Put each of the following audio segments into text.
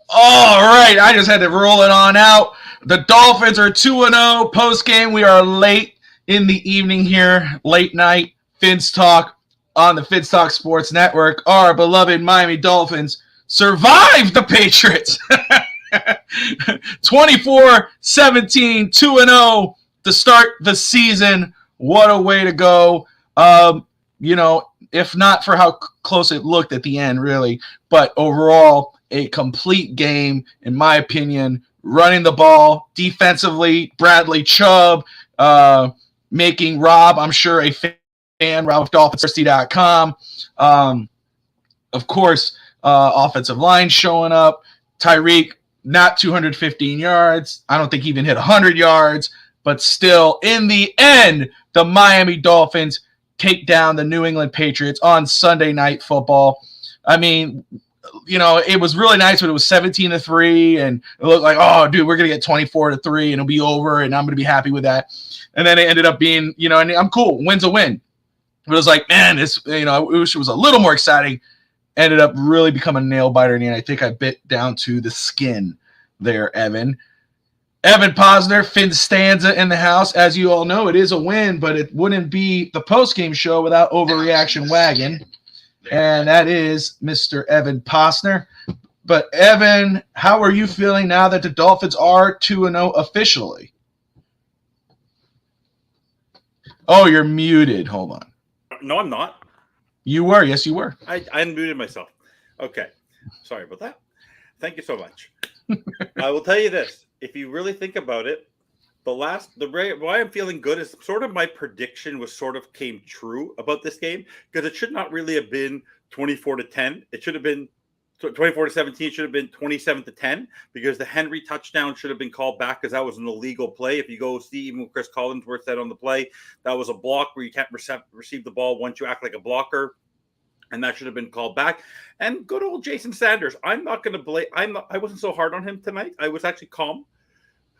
All right, I just had to roll it on out. The Dolphins are 2-0 post-game. We are late in the evening here, late night, Fins Talk on the Fins Talk Sports Network. Our beloved Miami Dolphins survived the Patriots. 24-17, 2-0 to start the season. What a way to go. If not for how close it looked at the end, really. But overall, a complete game, in my opinion. Running the ball defensively, Bradley Chubb making Rob, I'm sure, a fan, Rob of Dolphins.com. Of course, offensive line showing up. Tyreek, not 215 yards. I don't think he even hit 100 yards. But still, in the end, the Miami Dolphins take down the New England Patriots on Sunday Night Football. I mean, it was really nice when it was 17-3, and it looked like, oh, dude, we're gonna get 24-3, and it'll be over, and I'm gonna be happy with that. And then it ended up being, and I'm cool. Win's a win. But it was like, man, I wish it was a little more exciting. Ended up really becoming a nail biter, and I think I bit down to the skin there, Evan. Evan Posner, FinStanza in the house. As you all know, it is a win, but it wouldn't be the post-game show without Overreaction Wagon. And that is Mr. Evan Posner. But, Evan, how are you feeling now that the Dolphins are 2-0 officially? Oh, you're muted. Hold on. No, I'm not. You were. Yes, you were. I unmuted myself. Okay. Sorry about that. Thank you so much. I will tell you this. If you really think about it, why I'm feeling good is sort of my prediction came true about this game, because it should not really have been 24-10. It should have been 24-17. It should have been 27-10, because the Henry touchdown should have been called back, because that was an illegal play. If you go see, even what Chris Collinsworth said on the play, that was a block where you can't receive the ball once you act like a blocker. And that should have been called back. And good old Jason Sanders. I'm not going to blame. I wasn't so hard on him tonight. I was actually calm,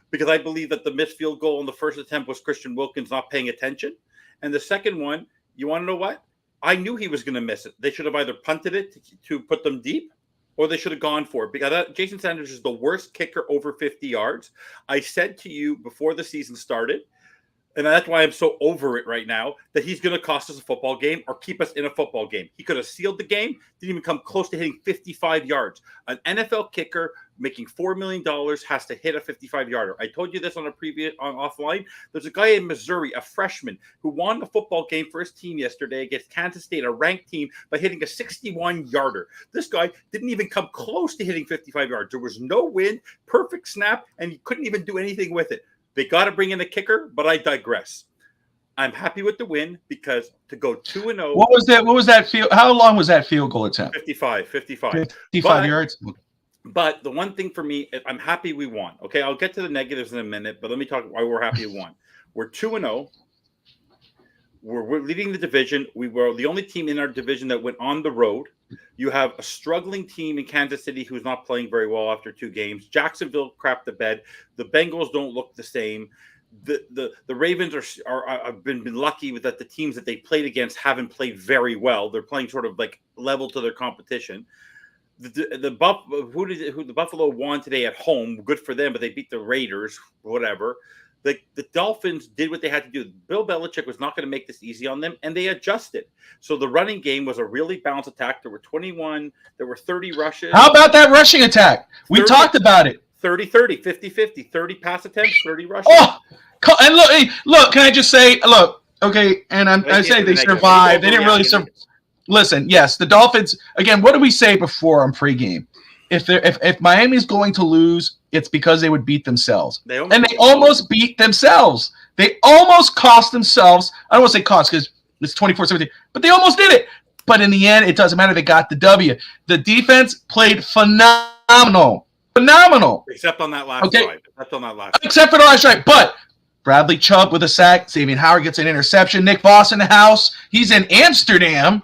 because I believe that the missed field goal on the first attempt was Christian Wilkins not paying attention. And the second one, you want to know what? I knew he was going to miss it. They should have either punted it to put them deep, or they should have gone for it, because Jason Sanders is the worst kicker over 50 yards. I said to you before the season started, and that's why I'm so over it right now, that he's going to cost us a football game or keep us in a football game. He could have sealed the game, didn't even come close to hitting 55 yards. An NFL kicker making $4 million has to hit a 55-yarder. I told you this on offline. There's a guy in Missouri, a freshman, who won the football game for his team yesterday against Kansas State, a ranked team, by hitting a 61-yarder. This guy didn't even come close to hitting 55 yards. There was no wind, perfect snap, and he couldn't even do anything with it. They got to bring in a kicker, but I digress. I'm happy with the win, because to go 2-0. What was that field? How long was that field goal attempt? 55 yards. But the one thing for me, I'm happy we won. Okay, I'll get to the negatives in a minute, but let me talk why we're happy we won. We're 2-0. We're leading the division. We were the only team in our division that went on the road. You have a struggling team in Kansas City who's not playing very well after 2 games. Jacksonville crapped the bed. The Bengals don't look the same. The Ravens have been lucky with that the teams that they played against haven't played very well. They're playing sort of like level to their competition. The Buffalo won today at home. Good for them, but they beat the Raiders. Whatever. The Dolphins did what they had to do. Bill Belichick was not going to make this easy on them, and they adjusted. So the running game was a really balanced attack. There were 21. There were 30 rushes. How about that rushing attack? We talked about it. 30-30, 50-50, 30 pass attempts, 30 rushes. Oh, and look, can I just say, look, okay, and I say they survived. They didn't really survive. Listen, yes, the Dolphins, again, what did we say before on pregame? If Miami's going to lose, it's because they would beat themselves. They almost beat themselves. They almost cost themselves. I don't want to say cost because it's 24-17, but they almost did it. But in the end, it doesn't matter. They got the W. The defense played phenomenal. Except on that last drive. Except for the last drive. But Bradley Chubb with a sack. Xavier Howard gets an interception. Nick Voss in the house. He's in Amsterdam.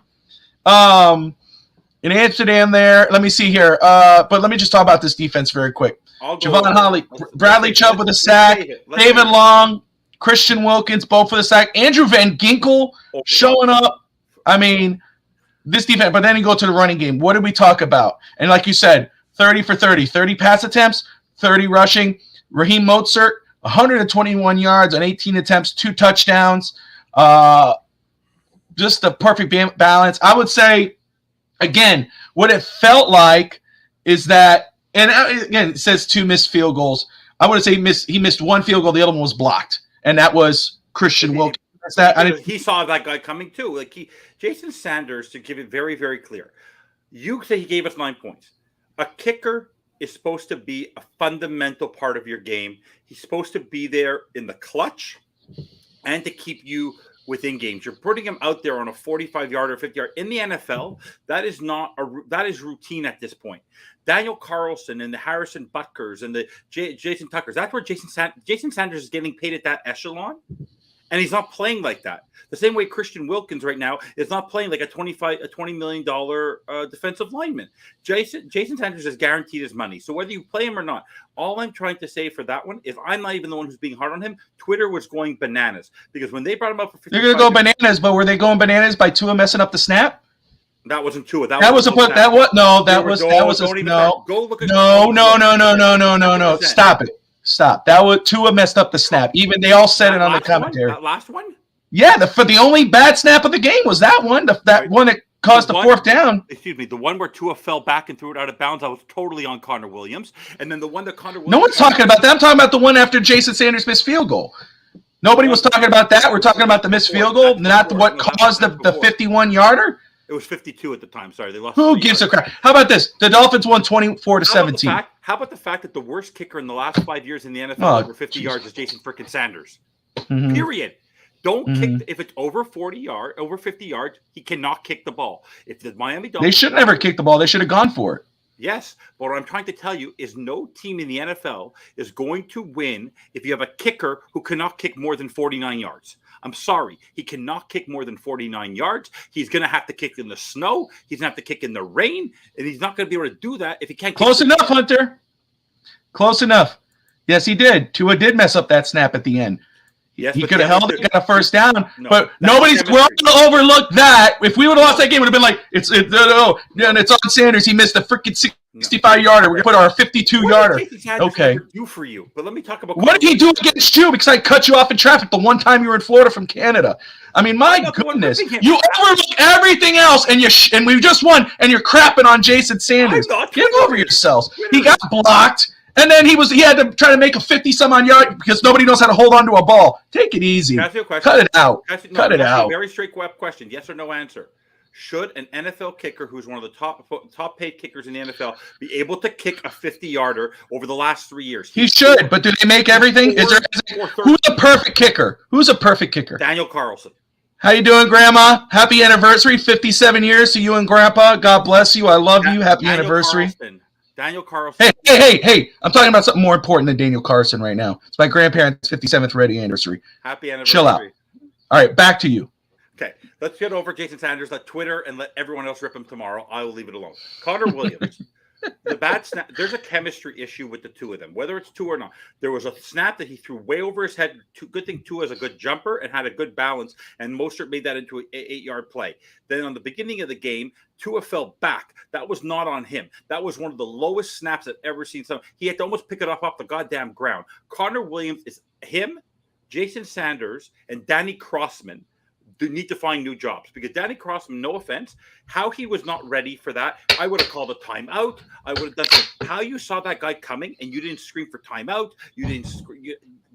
In Amsterdam there. Let me see here. But let me just talk about this defense very quick. Javon Holly, Bradley Chubb with a sack. David Long, Christian Wilkins, both for the sack. Andrew Van Ginkel showing up. I mean, this defense. But then you go to the running game. What did we talk about? And like you said, 30 for 30. 30 pass attempts, 30 rushing. Raheem Mostert, 121 yards on 18 attempts, 2 touchdowns. Just a perfect balance. I would say, again, what it felt like is that, and again, it says 2 missed field goals. I want to say he missed 1 field goal. The other one was blocked, and that was Christian Wilkins. He saw that guy coming too. Like Jason Sanders, to give it very, very clear, you say he gave us 9 points. A kicker is supposed to be a fundamental part of your game. He's supposed to be there in the clutch and to keep you within games. You're putting him out there on a 45-yard or 50-yard. In the NFL, that is routine at this point. Daniel Carlson and the Harrison Butkers and the Jason Tuckers, that's where Jason Sanders is getting paid at that echelon. And he's not playing like that. The same way Christian Wilkins right now is not playing like a $20 million defensive lineman. Jason Sanders is guaranteed his money. So whether you play him or not, all I'm trying to say for that one is I'm not even the one who's being hard on him. Twitter was going bananas because when they brought him up for 55, they're going to go bananas, but were they going bananas by Tua messing up the snap? That wasn't Tua. That was Go look at no. Stop. That was Tua messed up the snap. Even they all said it on the commentary. That last one? Yeah, the only bad snap of the game was that one. One that caused the 4th down. Excuse me. The one where Tua fell back and threw it out of bounds. I was totally on Connor Williams. And then the one that Connor Williams. No one's talking about that. I'm talking about the one after Jason Sanders missed field goal. Nobody was talking about that. We're talking about the missed field goal, not what caused the 51-yarder. It was 52 at the time. Sorry, they lost. Who gives a crap? How about this? The Dolphins won 24-17. How about the fact that the worst kicker in the last 5 years in the NFL over 50 yards is Jason frickin' Sanders? Mm-hmm. Period. Don't kick if it's over 50 yards, he cannot kick the ball. If the Miami Dolphins, they should never kick the ball. They should have gone for it. Yes, but what I'm trying to tell you is no team in the NFL is going to win if you have a kicker who cannot kick more than 49 yards. I'm sorry. He cannot kick more than 49 yards. He's going to have to kick in the snow. He's going to have to kick in the rain. And he's not going to be able to do that if he can't. Close enough, Hunter. Close enough. Yes, he did. Tua did mess up that snap at the end. Yes, he could have held it, got a first down. No, but we're all going to overlook that. If we would have lost that game, it would have been like, it's on Sanders. He missed a freaking 65-yarder. We're going to put our 52-yarder. Okay. Do for you. But let me talk about what did he do against you? Because I cut you off in traffic the one time you were in Florida from Canada. I mean, my goodness. You overlook everything else, and we just won, and you're crapping on Jason Sanders. Get over yourselves. He got blocked. And then he had to try to make a 50-some-odd yard because nobody knows how to hold on to a ball. Take it easy. Cut it out. Cut it out. Very straight question. Yes or no answer. Should an NFL kicker who's one of the top paid kickers in the NFL be able to kick a 50-yarder over the last 3 years? He should, but do they make everything? Who's a perfect kicker? Who's a perfect kicker? Daniel Carlson. How you doing, Grandma? Happy anniversary, 57 years to you and Grandpa. God bless you. I love you. Happy anniversary. Daniel Carlson. Hey. I'm talking about something more important than Daniel Carlson right now. It's my grandparents' 57th wedding anniversary. Happy anniversary. Chill out. All right, back to you. Okay, let's get over Jason Sanders. Let Twitter and let everyone else rip him tomorrow. I will leave it alone. Connor Williams. The bad snap. There's a chemistry issue with the two of them, whether it's Tua or not. There was a snap that he threw way over his head. Good thing Tua is a good jumper and had a good balance, and Mostert made that into an 8-yard play. Then on the beginning of the game, Tua fell back. That was not on him. That was one of the lowest snaps I've ever seen. He had to almost pick it up off the goddamn ground. Connor Williams is him, Jason Sanders, and Danny Crossman need to find new jobs because Danny Crossman, no offense, how he was not ready for that. I would have called a timeout. I would have done something. How you saw that guy coming and you didn't scream for timeout. You didn't.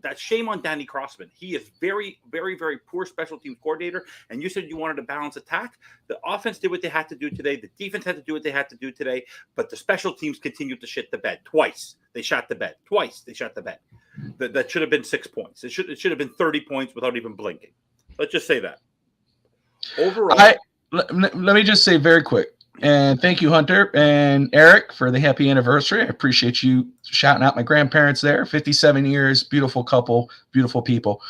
That's shame on Danny Crossman. He is very, very, very poor special teams coordinator. And you said you wanted to balance attack. The offense did what they had to do today. The defense had to do what they had to do today. But the special teams continued to shit the bed twice. They shot the bed twice. They shot the bed. That should have been 6 points. It should have been 30 points without even blinking. Let's just say that. Overall, let me just say very quick, and thank you, Hunter and Eric, for the happy anniversary. I appreciate you shouting out my grandparents there. 57 years, beautiful couple, beautiful people.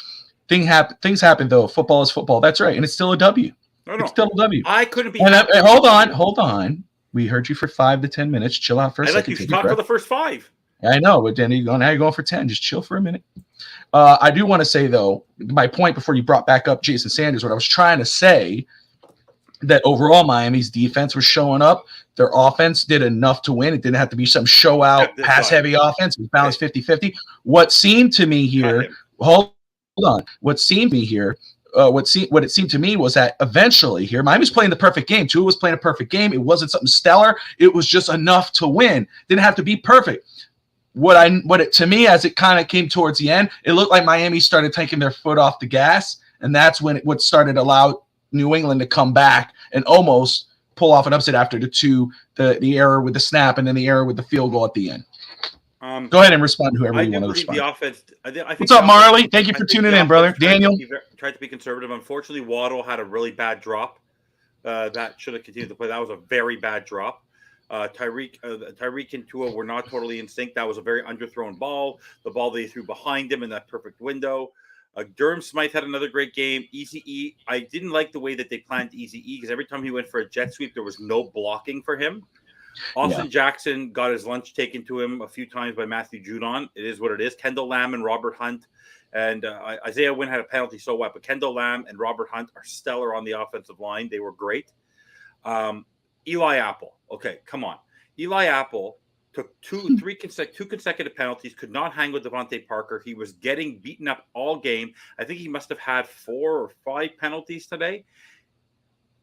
Things happen, though. Football is football. That's right, and it's still a W. It's still a W. I couldn't be. Hold on. We heard you for 5 to 10 minutes. Chill out for a second. I let you talk for the first 5. I know, but then now you're going for 10. Just chill for a minute. I do want to say, though, my point before you brought back up Jason Sanders, what I was trying to say that overall Miami's defense was showing up. Their offense did enough to win. It didn't have to be some show out pass heavy offense. It was balanced 50-50. What seemed to me here, hold on. What seemed to me here, what it seemed to me was that eventually here, Miami was playing the perfect game. Tua was playing a perfect game. It wasn't something stellar. It was just enough to win. Didn't have to be perfect. To me, as it kind of came towards the end, it looked like Miami started taking their foot off the gas, and that's when what started to allow New England to come back and almost pull off an upset after the error with the snap and then the error with the field goal at the end. Go ahead and respond to whoever you want to respond. The offense. I think what's up, Marley? Thank you for tuning in, brother. Daniel tried to be conservative. Unfortunately, Waddle had a really bad drop. That should have continued to play. That was a very bad drop. Tyreek and Tua were not totally in sync. That was a very underthrown ball. The ball they threw behind him in that perfect window. Durham Smythe had another great game. Eazy-E, I didn't like the way that they planned Eazy-E because every time he went for a jet sweep, there was no blocking for him. Austin Jackson got his lunch taken to him a few times by Matthew Judon. It is what it is. Kendall Lamb and Robert Hunt and Isaiah Wynn had a penalty, so what? But Kendall Lamb and Robert Hunt are stellar on the offensive line. They were great. Eli Apple. Okay, come on. Eli Apple took two consecutive penalties, could not hang with Devontae Parker. He was getting beaten up all game. I think he must have had 4 or 5 penalties today.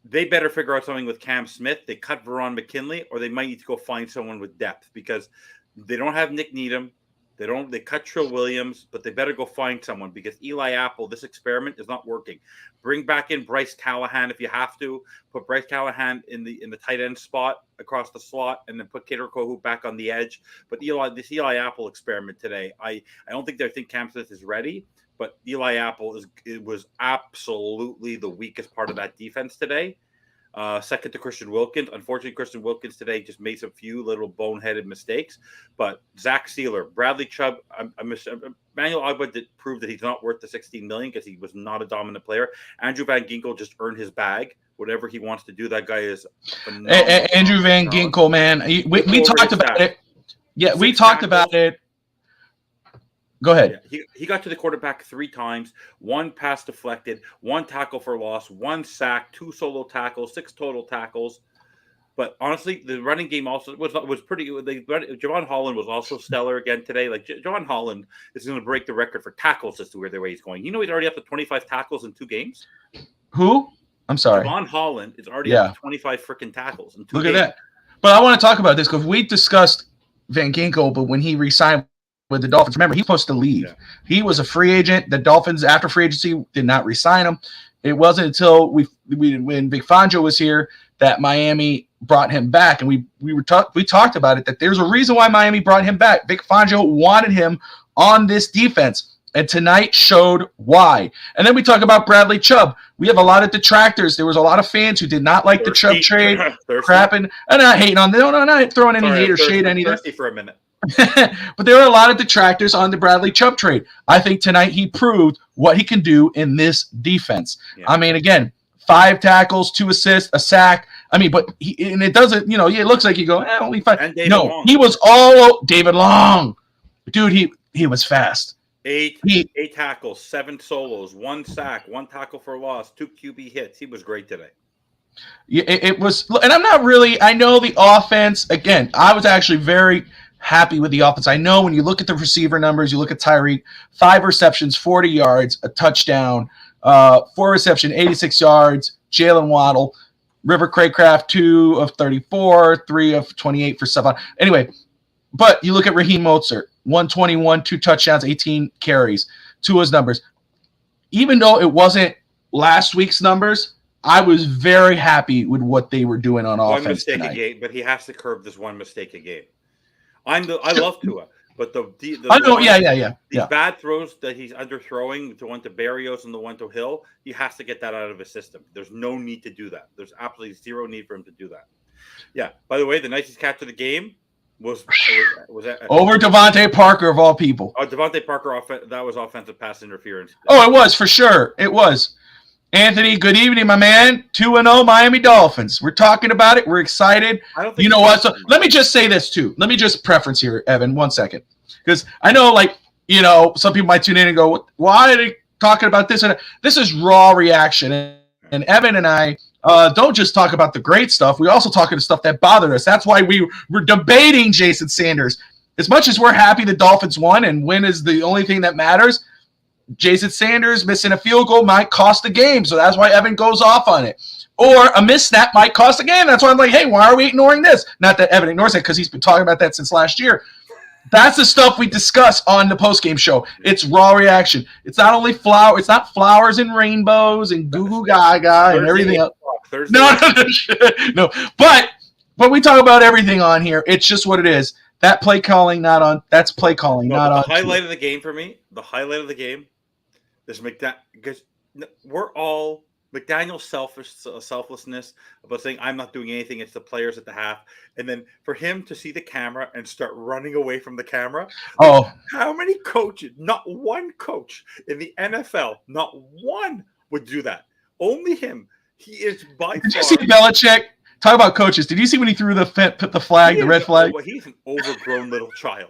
They better figure out something with Cam Smith. They cut Veron McKinley, or they might need to go find someone with depth because they don't have Nick Needham. They cut Trill Williams, but they better go find someone because Eli Apple, this experiment is not working. Bring back in Bryce Callahan if you have to. Put Bryce Callahan in the tight end spot across the slot, and then put Kader Kohu back on the edge. But this Eli Apple experiment today, I don't think they think Cam Smith is ready. But Eli Apple was absolutely the weakest part of that defense today. Second to Christian Wilkins. Unfortunately, Christian Wilkins today just made some few little boneheaded mistakes. But Zach Sealer, Bradley Chubb, Emmanuel Ogbah did prove that he's not worth the $16 million because he was not a dominant player. Andrew Van Ginkel just earned his bag. Whatever he wants to do, that guy is phenomenal. Andrew Van Ginkel, man. We talked about it. Yeah, we talked about it. Go ahead. Yeah, he got to the quarterback 3 times, 1 pass deflected, 1 tackle for loss, 1 sack, 2 solo tackles, 6 total tackles. But honestly, the running game also was pretty. Javon Holland was also stellar again today. Like Javon Holland is going to break the record for tackles as to where the way he's going. You know, he's already up to 25 tackles in 2 games. Who? I'm sorry. Javon Holland is already up to 25 freaking tackles in 2 games. Look at that. But I want to talk about this because we discussed Van Ginkel, but when he resigned with the Dolphins, remember, he's supposed to leave. Yeah. He was a free agent. The Dolphins, after free agency, did not re-sign him. It wasn't until when Vic Fangio was here that Miami brought him back, and we talked about it, that there's a reason why Miami brought him back. Vic Fangio wanted him on this defense, and tonight showed why. And then we talk about Bradley Chubb. We have a lot of detractors. There was a lot of fans who did not like the Chubb trade, crapping. I'm not hating on them. No, I'm not throwing any hate or shade anything. Thirsty for a minute. But there were a lot of detractors on the Bradley Chubb trade. I think tonight he proved what he can do in this defense. Yeah. I mean, again, 5 tackles, 2 assists, a sack. I mean, but it doesn't, it looks like you go, only 5. No, Long. He was all David Long. Dude, he was fast. 8 tackles, 7 solos, 1 sack, 1 tackle for loss, 2 QB hits. He was great today. Yeah, it was, and I know the offense, again, I was actually very happy with the offense. I know when you look at the receiver numbers, you look at Tyreek, 5 receptions, 40 yards, a touchdown, 4 reception, 86 yards, Jalen Waddle, River Craycraft, 2 of 34, 3 of 28 for stuff. Anyway, but you look at Raheem Mostert, 121, 2 touchdowns, 18 carries, Tua's numbers. Even though it wasn't last week's numbers, I was very happy with what they were doing on offense. 1 mistake a game, but he has to curb this 1 mistake a game. I love Tua, but the bad throws that he's underthrowing, the one to Berrios and the one to Hill, he has to get that out of his system. There's no need to do that. There's absolutely zero need for him to do that. Yeah. By the way, the nicest catch of the game was over Devontae Parker of all people. Devontae Parker, that was offensive pass interference. Oh, it was for sure. It was. Anthony, good evening, my man. 2-0 Miami Dolphins. We're talking about it. We're excited. You know what? So let me just say this too. Let me just preference here, Evan, 1 second. Because I know, some people might tune in and go, why are they talking about this? And this is raw reaction. And Evan and I don't just talk about the great stuff. We also talk about the stuff that bothered us. That's why we were debating Jason Sanders. As much as we're happy the Dolphins won and win is the only thing that matters, Jason Sanders missing a field goal might cost the game. So that's why Evan goes off on it. Or a missed snap might cost the game. That's why I'm like, hey, why are we ignoring this? Not that Evan ignores it because he's been talking about that since last year. That's the stuff we discuss on the postgame show. It's raw reaction. It's not only it's not flowers and rainbows and goo goo gaga and everything else. No. But we talk about everything on here. It's just what it is. That play calling, that's play calling, not on. The highlight of the game for me, is because we're all McDaniel's selflessness about saying I'm not doing anything. It's the players at the half, and then for him to see the camera and start running away from the camera. Oh, how many coaches? Not one coach in the NFL, not one would do that. Only him. He is by far. Did you see Belichick? Talk about coaches. Did you see when he threw the flag, the red flag? He's an overgrown little child.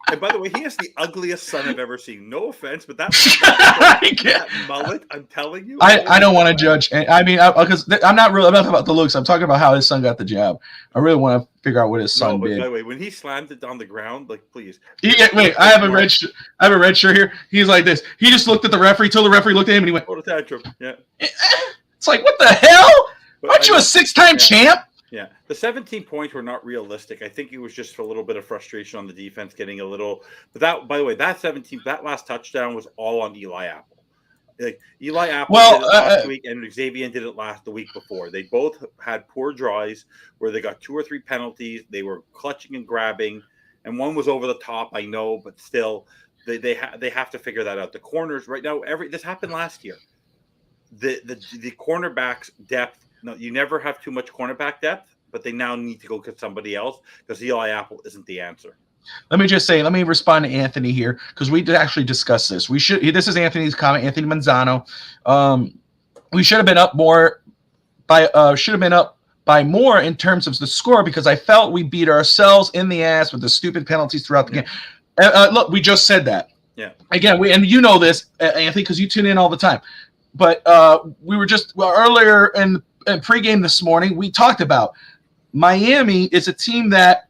And by the way, he is the ugliest son I've ever seen. No offense, but that mullet, I'm telling you. I don't want to judge. I mean, because I'm not talking about the looks. I'm talking about how his son got the job. I really want to figure out what his son did. By the way, when he slammed it on the ground, like, please. Wait, I have a red shirt here. He's like this. He just looked at the referee till the referee looked at him and he went, "What a tantrum." Yeah. It's like, what the hell? Aren't you a 6-time champ? Yeah, the 17 points were not realistic. I think it was just for a little bit of frustration on the defense, getting a little. But that, by the way, that last touchdown was all on Eli Apple. Like Eli Apple did it last week, and Xavier did it the week before. They both had poor drives where they got 2 or 3 penalties. They were clutching and grabbing, and one was over the top. I know, but still, they have to figure that out. The corners right now. This happened last year. The cornerbacks depth. No, you never have too much cornerback depth, but they now need to go get somebody else because Eli Apple isn't the answer. Let me respond to Anthony here because we did actually discuss this. This is Anthony's comment, Anthony Manzano. We should have been up by more in terms of the score because I felt we beat ourselves in the ass with the stupid penalties throughout the game. Look, we just said that. Yeah. Again, and you know this, Anthony, because you tune in all the time. But we were earlier in pregame this morning, we talked about Miami is a team that,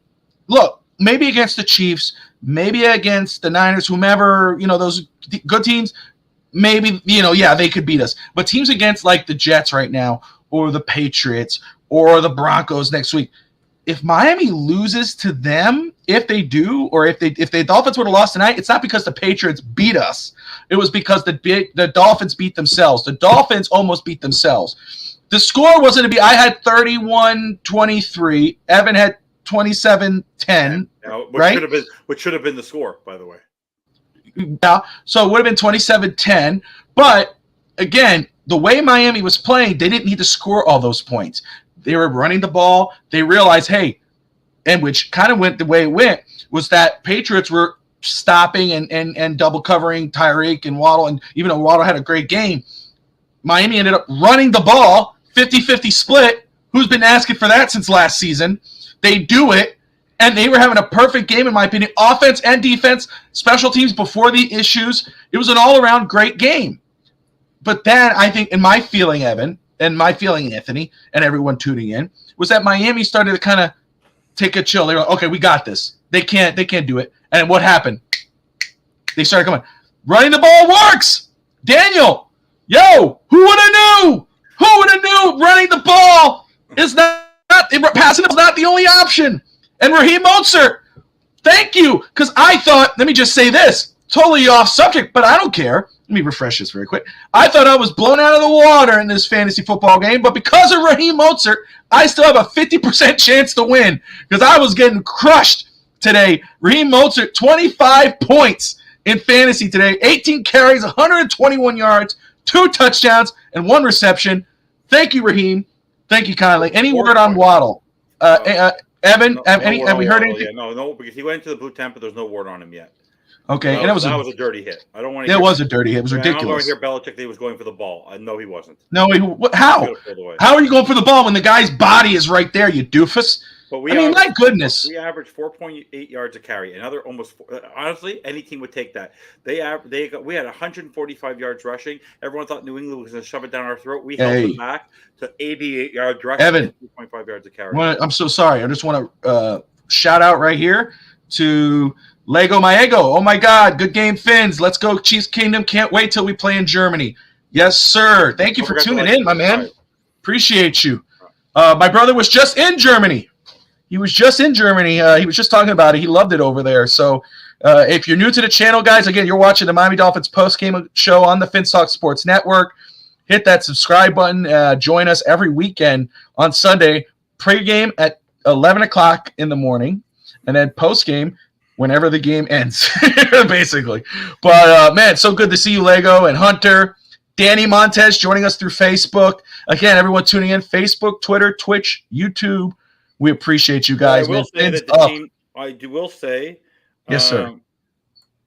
look, maybe against the Chiefs, maybe against the Niners, whomever, those good teams, maybe, they could beat us. But teams against like the Jets right now or the Patriots or the Broncos next week, if Miami loses to them, if they do, or if the Dolphins would have lost tonight, it's not because the Patriots beat us. It was because the Dolphins beat themselves. The Dolphins almost beat themselves. The score wasn't to be – I had 31-23. Evan had 27-10, right? Which should have been the score, by the way. Yeah, so it would have been 27-10. But, again, the way Miami was playing, they didn't need to score all those points. They were running the ball. They realized, hey, and which kind of went the way it went, was that Patriots were stopping and double covering Tyreek and Waddle. And even though Waddle had a great game, Miami ended up running the ball, 50-50 split. Who's been asking for that since last season? They do it, and they were having a perfect game, in my opinion. Offense and defense, special teams before the issues. It was an all-around great game. But then I think, in my feeling, Evan, and my feeling, Anthony, and everyone tuning in, was that Miami started to kind of take a chill. They were like, okay, we got this. They can't do it. And what happened? They started coming. Running the ball works. Daniel, yo, who would have knew? Who would have knew running the ball is passing is not the only option? And Raheem Mostert, thank you. Because I thought, let me just say this, totally off subject, but I don't care. Let me refresh this very quick. I thought I was blown out of the water in this fantasy football game, but because of Raheem Mostert, I still have a 50% chance to win because I was getting crushed today. Raheem Mostert, 25 points in fantasy today, 18 carries, 121 yards, 2 touchdowns, and 1 reception. Thank you, Raheem. Thank you, kindly. Any word on Waddle? Evan, have we heard anything? Yeah, no, because he went into the blue temple. There's no word on him yet. Okay, that was a dirty hit. I don't want to. It was a dirty hit. It was ridiculous. I don't want to hear Belichick that he was going for the ball. No, he wasn't. No, how? How are you going for the ball when the guy's body is right there, you doofus? But I mean, my goodness. we averaged 4.8 yards a carry. Another almost honestly, any team would take that. We had 145 yards rushing. Everyone thought New England was going to shove it down our throat. We held them back to 88 yards rushing Evan, and 3.5 yards a carry. I'm so sorry. I just want to shout out right here to Lego Maego. Oh my God, good game, Finns. Let's go, Cheese Kingdom. Can't wait till we play in Germany. Yes, sir. Thank you for tuning in, my man. Appreciate you. My brother was just in Germany. He was just in Germany. He was just talking about it. He loved it over there. So if you're new to the channel, guys, again, you're watching the Miami Dolphins post-game show on the FinStanza Sports Network. Hit that subscribe button. Join us every weekend on Sunday. Pre-game at 11 o'clock in the morning, and then post-game whenever the game ends, basically. But, man, so good to see you, Lego and Hunter. Danny Montez joining us through Facebook. Again, everyone tuning in, Facebook, Twitter, Twitch, YouTube. We appreciate you guys. I will say that the team, I will say, yes, sir.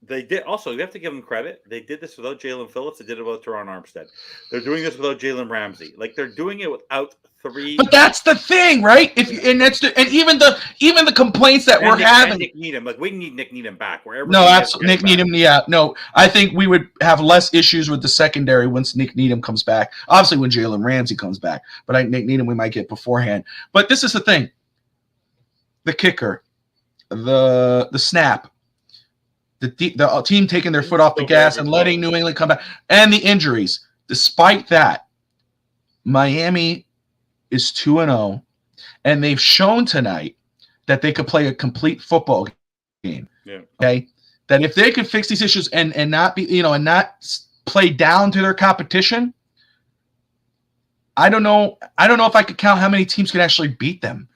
They did. Also, you have to give them credit. They did this without Jalen Phillips. They did it without Teron Armstead. They're doing this without Jalen Ramsey. Like they're doing it without three. But that's the thing, right? Even the complaints that we're having. Nick Needham, like we need Nick Needham back wherever. No, absolutely, Nick Needham. Yeah, no, I think we would have less issues with the secondary once Nick Needham comes back. Obviously, when Jalen Ramsey comes back, but Nick Needham we might get beforehand. But this is the thing: the kicker, the snap. The team taking their foot off the gas and letting New England come back, and the injuries. Despite that, Miami is 2-0, and they've shown tonight that they could play a complete football game. Yeah. Okay, that if they could fix these issues and not be and not play down to their competition, I don't know if I could count how many teams could actually beat them.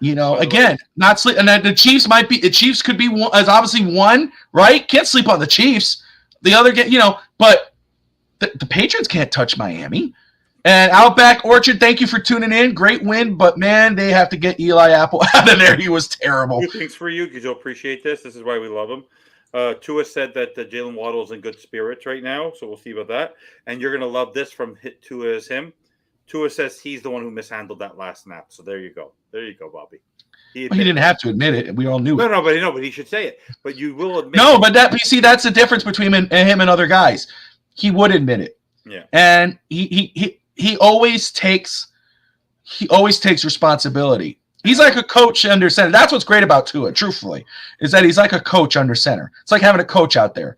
Yeah. Again, not sleep, and the Chiefs might be. The Chiefs could be one, as obviously one, right? Can't sleep on the Chiefs. The other get, but the Patriots can't touch Miami. And Outback Orchard, thank you for tuning in. Great win, but man, they have to get Eli Apple out of there. He was terrible. Two things for you because you'll appreciate this. This is why we love him. Tua said that Jalen Waddle is in good spirits right now, so we'll see about that. And you're gonna love this from Tua is him. Tua says he's the one who mishandled that last snap. So there you go. There you go, Bobby. He didn't have to admit it. We all knew it. No, but he should say it. But you will admit No, but that's the difference between him and other guys. He would admit it. Yeah. And he always takes responsibility. He's like a coach under center. That's what's great about Tua, truthfully, is that he's like a coach under center. It's like having a coach out there.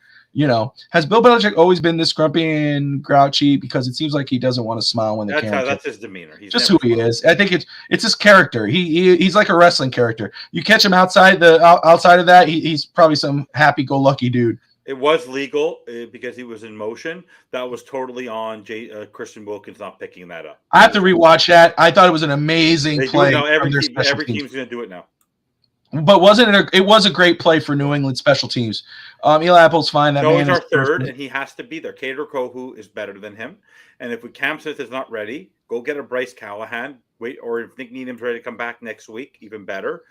Has Bill Belichick always been this grumpy and grouchy? Because it seems like he doesn't want to smile when the camera. That's his demeanor. He's just who he is. I think it's his character. He's like a wrestling character. You catch him outside of that, he's probably some happy-go-lucky dude. It was legal because he was in motion. That was totally on Christian Wilkins not picking that up. I have to rewatch that. I thought it was an amazing play. Every team's going to do it now. But it was a great play for New England special teams. Eli Apple's fine. That man is our third, and he has to be there. Cater Kohu is better than him. And if Cam Smith is not ready, go get a Bryce Callahan. Wait, or if Nick Needham's ready to come back next week, even better.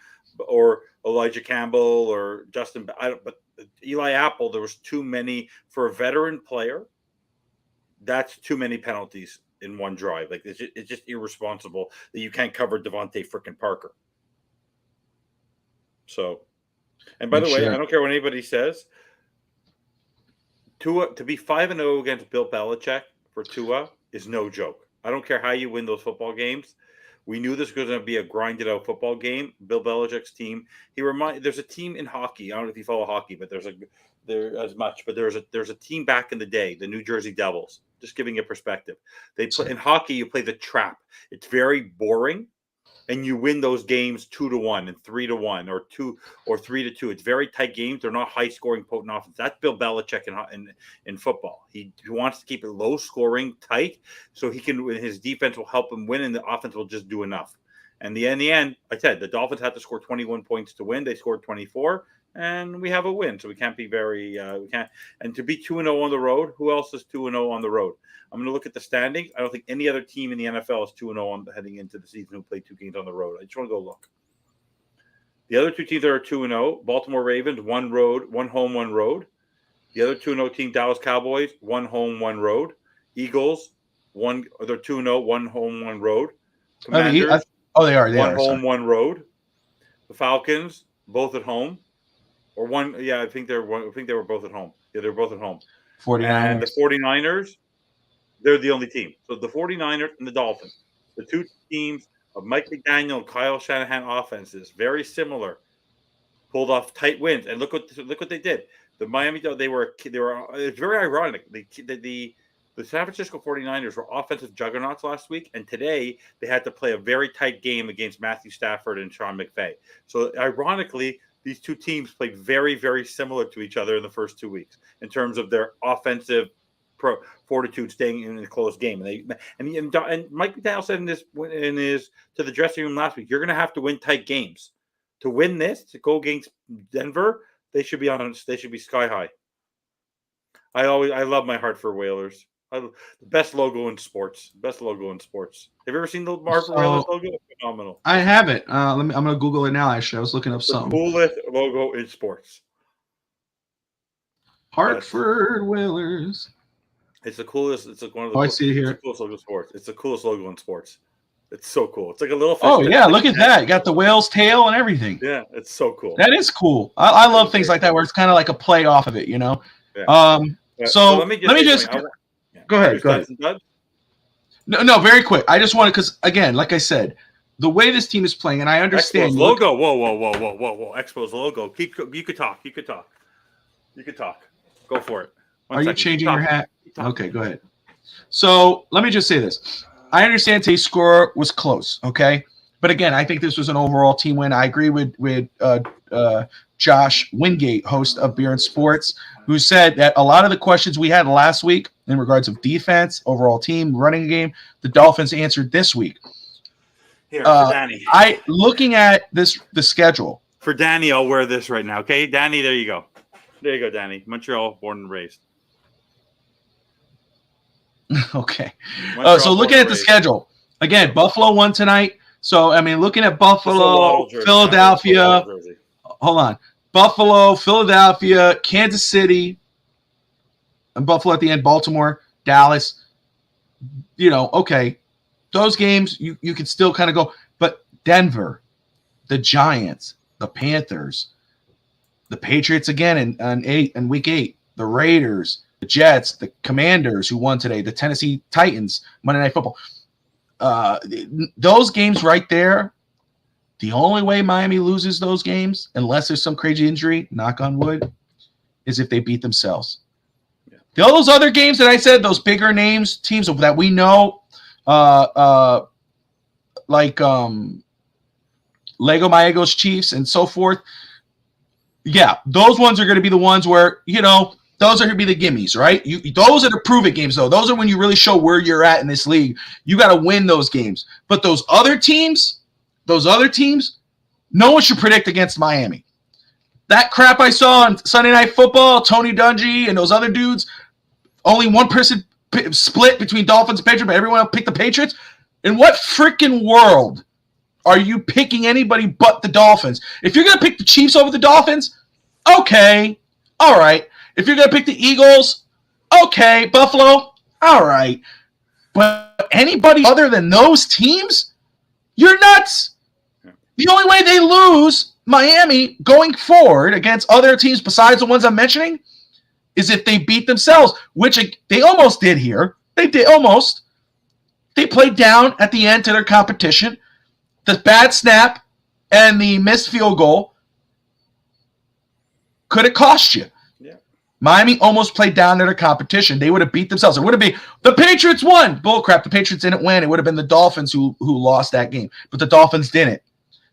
Or Elijah Campbell or Justin. But Eli Apple, there was too many for a veteran player. That's too many penalties in one drive. Like it's just irresponsible that you can't cover Devontae frickin' Parker. So, and by the way, I don't care what anybody says. Tua to be 5-0 against Bill Belichick for Tua is no joke. I don't care how you win those football games. We knew this was going to be a grinded out football game. Bill Belichick's team. There's a team in hockey. I don't know if you follow hockey, but there's a team back in the day, the New Jersey Devils. Just giving you perspective. They play in hockey. You play the trap. It's very boring. And you win those games 2-1 and 3-1 or 2 or 3-2. It's very tight games. They're not high scoring, potent offense. That's Bill Belichick in football. He wants to keep it low scoring, tight, so his defense will help him win, and the offense will just do enough. And in the end, I said the Dolphins had to score 21 points to win. They scored 24, and we have a win. So we can't be very we can't. And to be 2-0 on the road, who else is 2-0 on the road? I'm going to look at the standings. I don't think any other team in the NFL is 2-0 heading into the season who played 2 games on the road. I just want to go look. The other 2 teams that are 2-0, Baltimore Ravens, 1 home, 1 road. The other 2-0 team, Dallas Cowboys, 1 home, 1 road. Eagles, they're 2-0, 1 home, 1 road. Commanders, they are. 1 home, 1 road. the Falcons, both at home, or one. Yeah, I think they were both at home. Yeah, they were both at home. 49ers. And the 49ers, they're the only team. So the 49ers and the Dolphins, the two teams of Mike McDaniel and Kyle Shanahan offenses, very similar, pulled off tight wins. And look what they did. The Miami, they were. It's very ironic. The San Francisco 49ers were offensive juggernauts last week, and today they had to play a very tight game against Matthew Stafford and Sean McVay. So ironically, these two teams played very, very similar to each other in the first 2 weeks in terms of their offensive fortitude, staying in a close game. And Mike McDaniel said in his to the dressing room last week, you're going to have to win tight games to win this. To go against Denver, they should be sky high. I love my heart for Whalers. The best logo in sports. Have you ever seen the Marvel Whalers logo? Phenomenal. I haven't. I'm gonna Google it now. Actually, I was looking up something. Coolest logo in sports. Hartford Whalers. It's the coolest. It's like one of the. I see it here. It's the coolest logo in sports. It's the coolest logo in sports. It's so cool. It's like a little. Oh yeah, look at that! You got the whale's tail and everything. Yeah, it's so cool. That is cool. I love things like that where it's kind of like a play off of it, you know. Yeah. So let me just go ahead. No, very quick. I just wanted, because again, like I said, the way this team is playing, and I understand. Expos logo. Whoa. Expos logo. You could talk. Go for it. Are you changing your hat? Okay, go ahead. So let me just say this. I understand today's score was close, okay? But again, I think this was an overall team win. I agree with Josh Wingate, host of Beer and Sports, who said that a lot of the questions we had last week in regards of defense, overall team, running game, the Dolphins answered this week. Here, for Danny. Looking at the schedule. For Danny, I'll wear this right now, okay? Danny, there you go. There you go, Danny. Montreal, born and raised. Okay. So looking at the schedule, again, Buffalo won tonight. So, I mean, looking at Buffalo, Philadelphia. Hold on. Buffalo, Philadelphia, Kansas City, and Buffalo at the end, Baltimore, Dallas. You know, okay. Those games, you can still kind of go. But Denver, the Giants, the Panthers, the Patriots again in week 8, the Raiders, the Jets, the Commanders who won today, the Tennessee Titans, Monday Night Football. Those games right there, the only way Miami loses those games, unless there's some crazy injury, knock on wood, is if they beat themselves. Yeah. Those other games that I said, those bigger names, teams that we know, like Lego Maegos Chiefs and so forth, yeah, those ones are going to be the ones where, you know, those are going to be the gimmies, right? Those are the prove-it games, though. Those are when you really show where you're at in this league. You got to win those games. But those other teams, no one should predict against Miami. That crap I saw on Sunday Night Football, Tony Dungy and those other dudes, only one person split between Dolphins and Patriots, but everyone else picked the Patriots. In what freaking world are you picking anybody but the Dolphins? If you're going to pick the Chiefs over the Dolphins, okay, all right. If you're going to pick the Eagles, okay, Buffalo, all right. But anybody other than those teams, you're nuts. The only way they lose Miami going forward against other teams besides the ones I'm mentioning is if they beat themselves, which they almost did here. They did almost. They played down at the end to their competition. The bad snap and the missed field goal could have cost you. Yeah. Miami almost played down to their competition. They would have beat themselves. It would have been the Patriots won. Bullcrap. The Patriots didn't win. It would have been the Dolphins who lost that game. But the Dolphins didn't.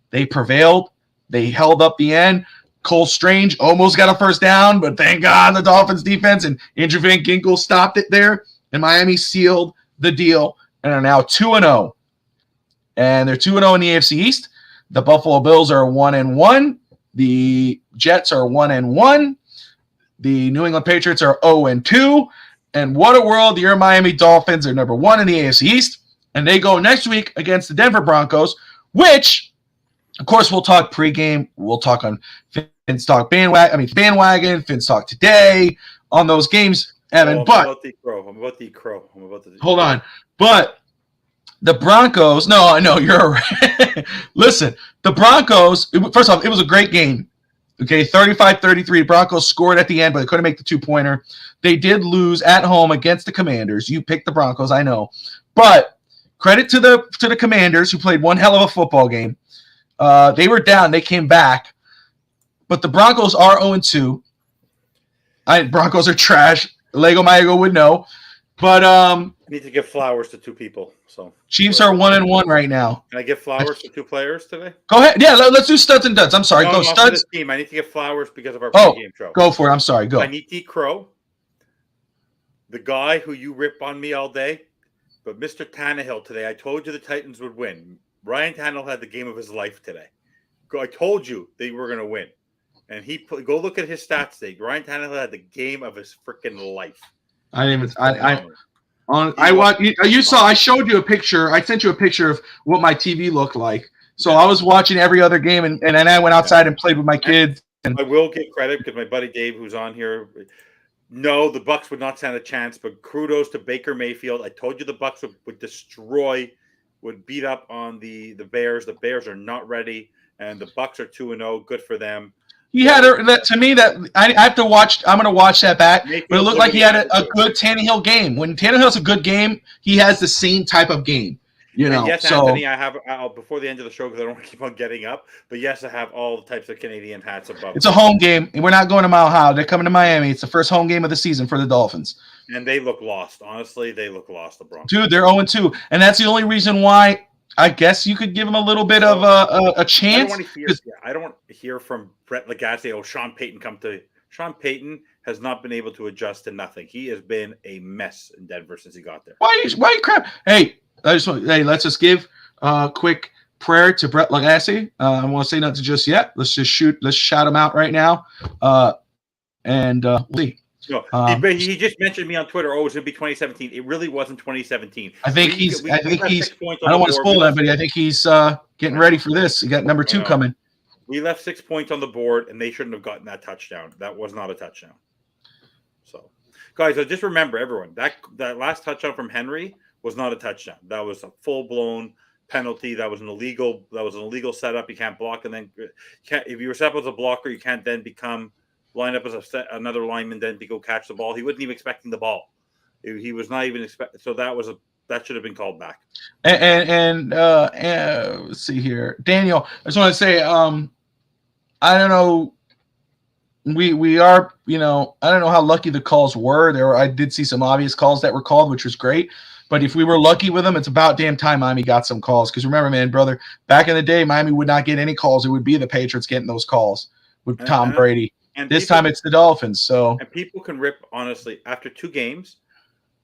They prevailed. They held up the end. Cole Strange almost got a first down, but thank God the Dolphins defense and Andrew Van Ginkel stopped it there. And Miami sealed the deal and are now 2-0. And they're 2-0 in the AFC East. The Buffalo Bills are 1-1. The Jets are 1-1. The New England Patriots are 0-2. And what a world. Your Miami Dolphins are number 1 in the AFC East. And they go next week against the Denver Broncos, which, of course, we'll talk pregame. We'll talk on FinStalk bandwagon, FinStalk today on those games, Evan. I'm about the crow. Hold on. But the Broncos, no, I know you're right. Listen, The Broncos, first off, it was a great game. Okay, 35-33. Broncos scored at the end, but they couldn't make the two-pointer. They did lose at home against the Commanders. You picked the Broncos, I know. But credit to the Commanders, who played one hell of a football game. They were down. They came back. But the Broncos are 0-2. Broncos are trash. Lego Mayago would know. But I need to give flowers to two people. So Chiefs are 1-1 right now. Can I give flowers to two players today? Go ahead. Yeah, let's do studs and duds. I'm sorry. Go studs. This team. I need to give flowers because of our pregame show. Go for it. I'm sorry. Go. I need T. Crow, the guy who you rip on me all day, but Mr. Tannehill today. I told you the Titans would win. Ryan Tannehill had the game of his life today. I told you they were going to win, and go look at his stats today. Ryan Tannehill had the game of his freaking life. I didn't even. You saw. I showed you a picture. I sent you a picture of what my TV looked like. So I was watching every other game, and then I went outside and played with my kids. And I will give credit because my buddy Dave, who's on here, no, the Bucs would not stand a chance. But kudos to Baker Mayfield. I told you the Bucs would beat up on the Bears. The Bears are not ready, and the Bucs are 2-0. Good for them. He had to me that I have to watch. I'm going to watch that back. But it looked like he had a good Tannehill game. When Tannehill's a good game, he has the same type of game. Yes, Anthony, I have before the end of the show because I don't want to keep on getting up. But yes, I have all the types of Canadian hats above. It's a home game, and we're not going to Mile High. They're coming to Miami. It's the first home game of the season for the Dolphins. And they look lost. Honestly, they look lost. The Broncos. Dude, they're 0-2, and that's the only reason why. I guess you could give him a little bit of a chance. I don't want to hear from Brett Lagasse. Oh, Sean Payton Sean Payton has not been able to adjust to nothing. He has been a mess in Denver since he got there. Why you crap? Hey, let's just give a quick prayer to Brett Lagasse. I won't say nothing just yet. Let's shout him out right now. We'll see. No, he just mentioned me on Twitter. Oh, it's going to be 2017. It really wasn't 2017. I think he's. I don't want to spoil that, but I think he's getting ready for this. He got number 2 coming. We left 6 points on the board, and they shouldn't have gotten that touchdown. That was not a touchdown. So, guys, just remember, everyone, that last touchdown from Henry was not a touchdown. That was a full-blown penalty. That was an illegal setup. You can't block, and then if you were set up as a blocker, you can't then line up as another lineman then to go catch the ball. He wasn't even expecting the ball. He was not even expecting. So that should have been called back. And let's see here, Daniel. I just want to say, I don't know. We are, I don't know how lucky the calls were. I did see some obvious calls that were called, which was great. But if we were lucky with them, it's about damn time Miami got some calls. Because remember, man, brother, back in the day, Miami would not get any calls. It would be the Patriots getting those calls with Tom Brady. And this time it's the Dolphins. So and people can rip, honestly, after 2 games,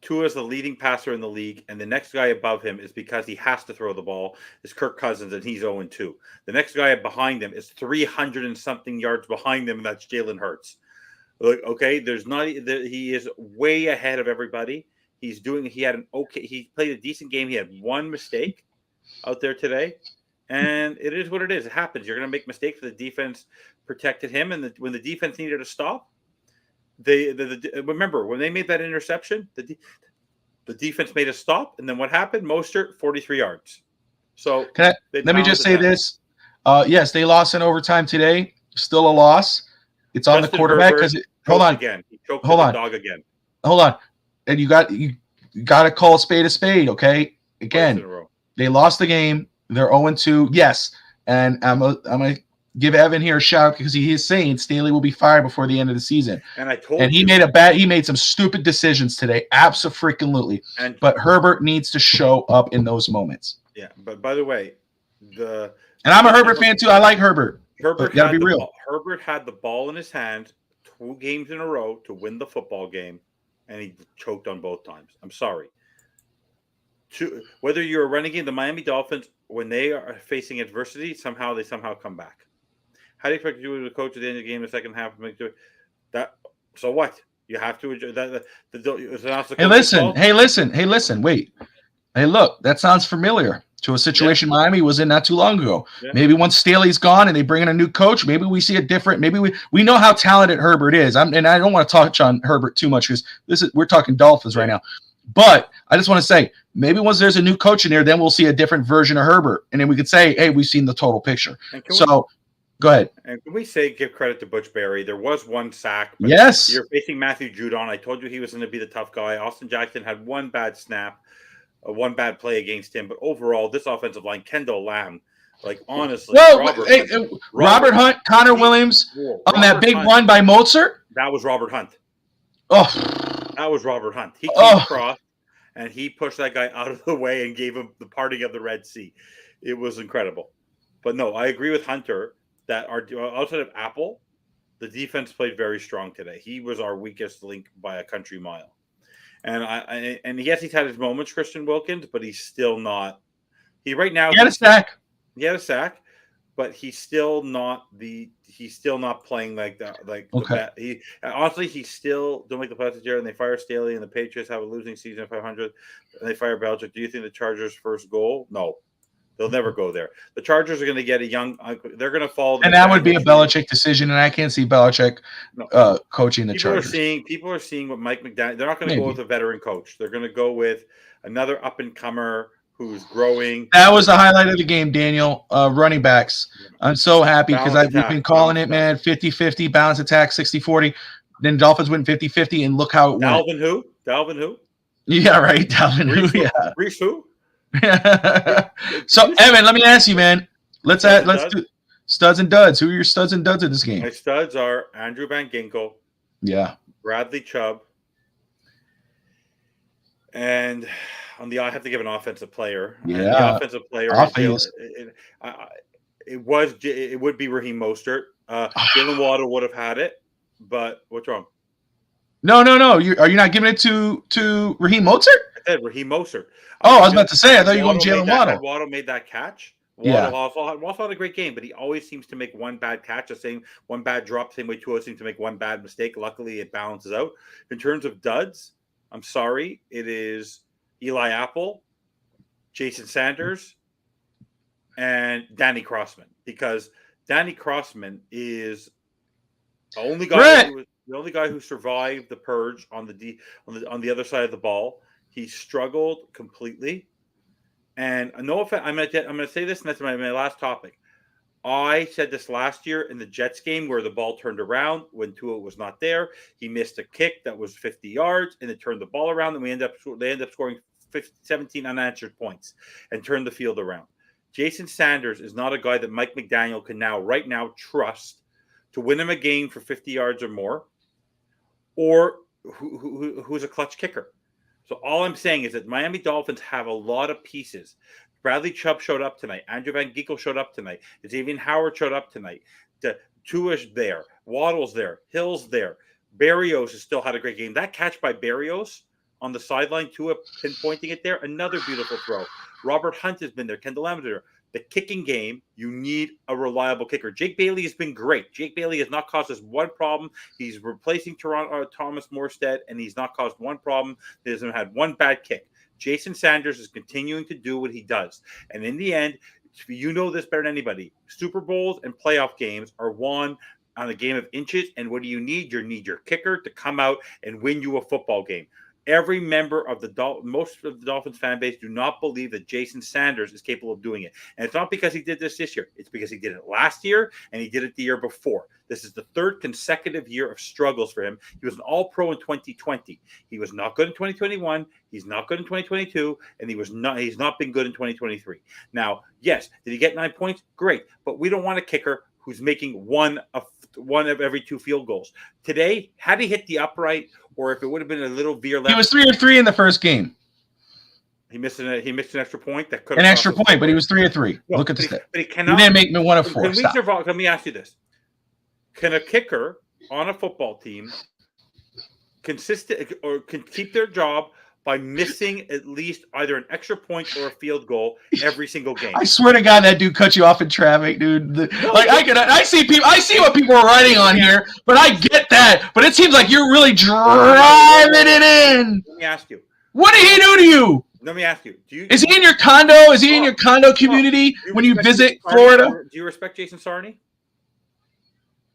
Tua is the leading passer in the league, and the next guy above him is because he has to throw the ball, is Kirk Cousins, and he's 0-2. The next guy behind him is 300 and something yards behind him, and that's Jalen Hurts. Okay, he is way ahead of everybody. He played a decent game. He had 1 mistake out there today. And it is what it is. It happens. You're going to make mistakes. The defense protected him, and when the defense needed to stop, remember when they made that interception, the defense made a stop, and then what happened? Mostert 43 yards. So let me just say this: yes, they lost in overtime today. Still a loss. It's on the quarterback because hold on. Again. He choked the dog again. Hold on, and you got to call a spade a spade. Okay, again, they lost the game. They're 0-2. Yes. And I'm going to give Evan here a shout because he is saying Staley will be fired before the end of the season. And I told he made some stupid decisions today. Absolutely. But Herbert needs to show up in those moments. Yeah. But by the way, and I'm a Herbert fan too. I like Herbert. Herbert gotta be real. Herbert had the ball in his hand 2 games in a row to win the football game, and he choked on both times. I'm sorry. Whether you're running game, the Miami Dolphins, when they are facing adversity, somehow come back. How do you expect you to coach at the end of the game, the second half, make that? So what? You have to adjust that. Hey, listen. Wait. Hey, look. That sounds familiar to a situation Miami was in not too long ago. Yeah. Maybe once Staley's gone and they bring in a new coach, maybe we see a different. Maybe we know how talented Herbert is. And I don't want to touch on Herbert too much because we're talking Dolphins right now. But I just want to say, maybe once there's a new coach in there, then we'll see a different version of Herbert. And then we could say, hey, we've seen the total picture. So go ahead. And can we give credit to Butch Berry? There was one sack, but yes, you're facing Matthew Judon. I told you he was going to be the tough guy. Austin Jackson had one bad snap, one bad play against him. But overall, this offensive line, Kendall Lamb, like honestly, Robert Hunt, Connor Williams on that big run by Mozart. That was Robert Hunt. Oh, that was Robert Hunt. He came across and he pushed that guy out of the way and gave him the parting of the Red Sea. It was incredible. But no, I agree with Hunter that outside of Apple, the defense played very strong today. He was our weakest link by a country mile. And yes, he's had his moments, Christian Wilkins, but he's still not. He had a sack. He had a sack, but he's still not playing like that. Like okay. Honestly, he's still don't make the playoffs this year, and they fire Staley, and the Patriots have a losing season 500, and they fire Belichick. Do you think the Chargers' first goal? No. They'll never go there. The Chargers are going to get a young. They're going to follow. And that would be a Belichick decision, and I can't see Belichick coaching the Chargers. People are seeing what Mike McDaniel. They're not going to go with a veteran coach. They're going to go with another up and comer who's growing. That was the highlight of the game, Daniel. Running backs. I'm so happy because we've been calling it, man. 50-50 balance attack, 60-40. Then Dolphins win 50-50, and look how it went. Dalvin who? Yeah, right. Dalvin who? Yeah. Reese who? So Evan, let me ask you, man. Let's do studs and duds. Who are your studs and duds in this game? My studs are Andrew Van Ginkel, Bradley Chubb, and I have to give an offensive player. Yeah, and the offensive player. It would be Raheem Mostert. Jalen Waddle would have had it, but what's wrong? No. Are you not giving it to Raheem Mostert? I said Raheem Mostert. I was about to say, I thought you were going Jalen Waddle. Waddle made that catch. Waddle had a great game, but he always seems to make one bad catch, one bad drop, same way Tua seems to make one bad mistake. Luckily, it balances out. In terms of duds, I'm sorry, it is Eli Apple, Jason Sanders, and Danny Crossman, because Danny Crossman is the only guy who survived the purge on the other side of the ball. He struggled completely, and no offense, I'm going to say this, and that's my last topic. I said this last year in the Jets game where the ball turned around when Tua was not there. He missed a kick that was 50 yards, and it turned the ball around, and they end up scoring 17 unanswered points and turned the field around. Jason Sanders is not a guy that Mike McDaniel can right now trust to win him a game for 50 yards or more, or who's a clutch kicker. So all I'm saying is that Miami Dolphins have a lot of pieces. Bradley Chubb showed up tonight. Andrew Van Ginkel showed up tonight. Xavier Howard showed up tonight. Tua's there. Waddle's there. Hill's there. Berrios has still had a great game. That catch by Berrios on the sideline, Tua pinpointing it there, another beautiful throw. Robert Hunt has been there. Kendall Lamb there. The kicking game, you need a reliable kicker. Jake Bailey has been great. Jake Bailey has not caused us one problem. He's replacing Thomas Morstead, and he's not caused one problem. He hasn't had one bad kick. Jason Sanders is continuing to do what he does. And in the end, you know this better than anybody, Super Bowls and playoff games are won on a game of inches. And what do you need? You need your kicker to come out and win you a football game. Every member of most of the Dolphins fan base do not believe that Jason Sanders is capable of doing it. And it's not because he did this year. It's because he did it last year and he did it the year before. This is the third consecutive year of struggles for him. He was an all-pro in 2020. He was not good in 2021. He's not good in 2022. And he's not been good in 2023. Now, yes, did he get 9 points? Great. But we don't want a kicker who's making one of every 2 field goals. Today, had he hit the upright, or if it would have been a little veer left, he was 3-3 in the first game. He missed an extra point that could an extra point, but he was 3-3. No, look at the stat. But he cannot. He didn't make me 1 of 4. Let me ask you this: can a kicker on a football team can keep their job by missing at least either an extra point or a field goal every single game? I swear to God, that dude cut you off in traffic, dude. I see what people are writing on here, but I get that. But it seems like you're really driving it in. Let me ask you. What did he do to you? Let me ask you. Is he in your condo? Is he in your condo community when you visit Florida? Do you respect Jason Sarney?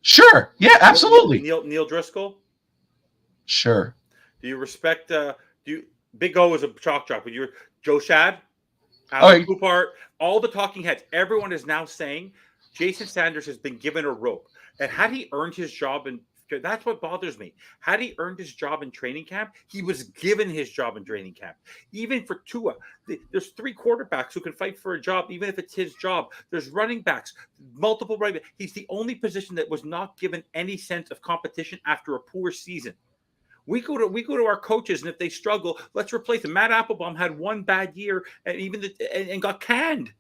Sure. Yeah, absolutely. Neil Driscoll? Sure. Do you respect Big O is a chalk drop. When you're Joe Shad, Alan Poupart, all the talking heads, everyone is now saying Jason Sanders has been given a rope. And had he earned his job that's what bothers me. Had he earned his job in training camp, he was given his job in training camp. Even for Tua, there's 3 quarterbacks who can fight for a job, even if it's his job. There's running backs, multiple running backs. He's the only position that was not given any sense of competition after a poor season. We go to our coaches, and if they struggle, let's replace them. Matt Applebaum had one bad year and got canned.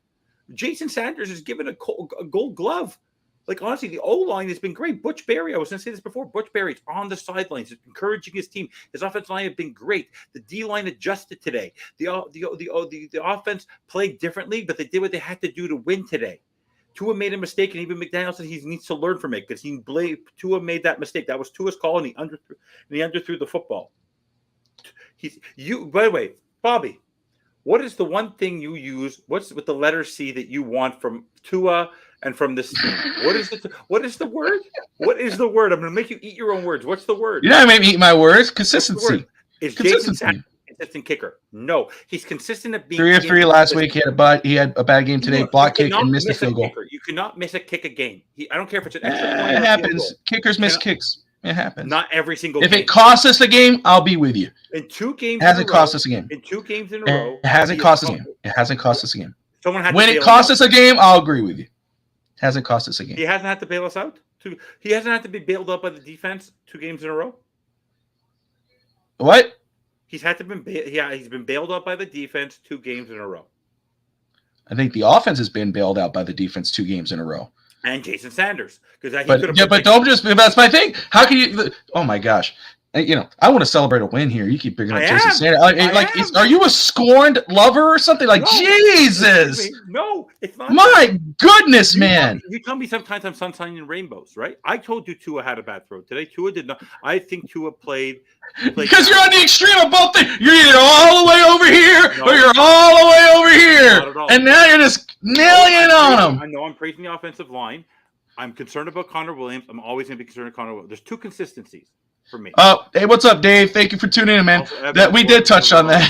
Jason Sanders is given a gold glove. Like, honestly, the O-line has been great. Butch Berry, I was going to say this before, Butch Berry's on the sidelines, encouraging his team. His offensive line has been great. The D-line adjusted today. The offense played differently, but they did what they had to do to win today. Tua made a mistake, and even McDaniel said he needs to learn from it because Tua made that mistake. That was Tua's call, and he underthrew the football. By the way, Bobby, what is the one thing you use? What's with the letter C that you want from Tua and from this team? What is the word? What is the word? I'm going to make you eat your own words. What's the word? You're not making me eat my words. Consistency. Is Jason Sanders a consistent kicker? No, he's consistent at being 3 of 3 last week. He had a bad game today. Block kick and missed a field goal. You cannot miss a kick a game. I don't care if it's an extra point. It happens. Kickers miss kicks. It happens. Not every single game. If it costs us a game, I'll be with you. In 2 games, it hasn't cost us a game. In 2 games in a row, it hasn't cost us a game. It hasn't cost us a game. When it costs us a game, I'll agree with you. It hasn't cost us a game. He hasn't had to bail us out. He hasn't had to be bailed out by the defense 2 games in a row. What? He's been bailed out by the defense 2 games in a row. I think the offense has been bailed out by the defense 2 games in a row. And Jason Sanders, because but don't just. That's my thing. How can you? Oh my gosh! I want to celebrate a win here. You keep bringing up Jason Sanders. Are you a scorned lover or something? Like, no, Jesus! No, it's not. My goodness, man! You tell me sometimes I'm sunshine and rainbows, right? I told you Tua had a bad throw today. Tua did not. I think Tua played because you're on the extreme of both things. You're either all the way over here or you're all the way over here, and now you're just nailing it on him. I know I'm praising the offensive line. I'm concerned about Connor Williams. I'm always going to be concerned with Connor Williams. There's 2 consistencies for me. Hey, what's up, Dave? Thank you for tuning in, man. Also, we did touch on that.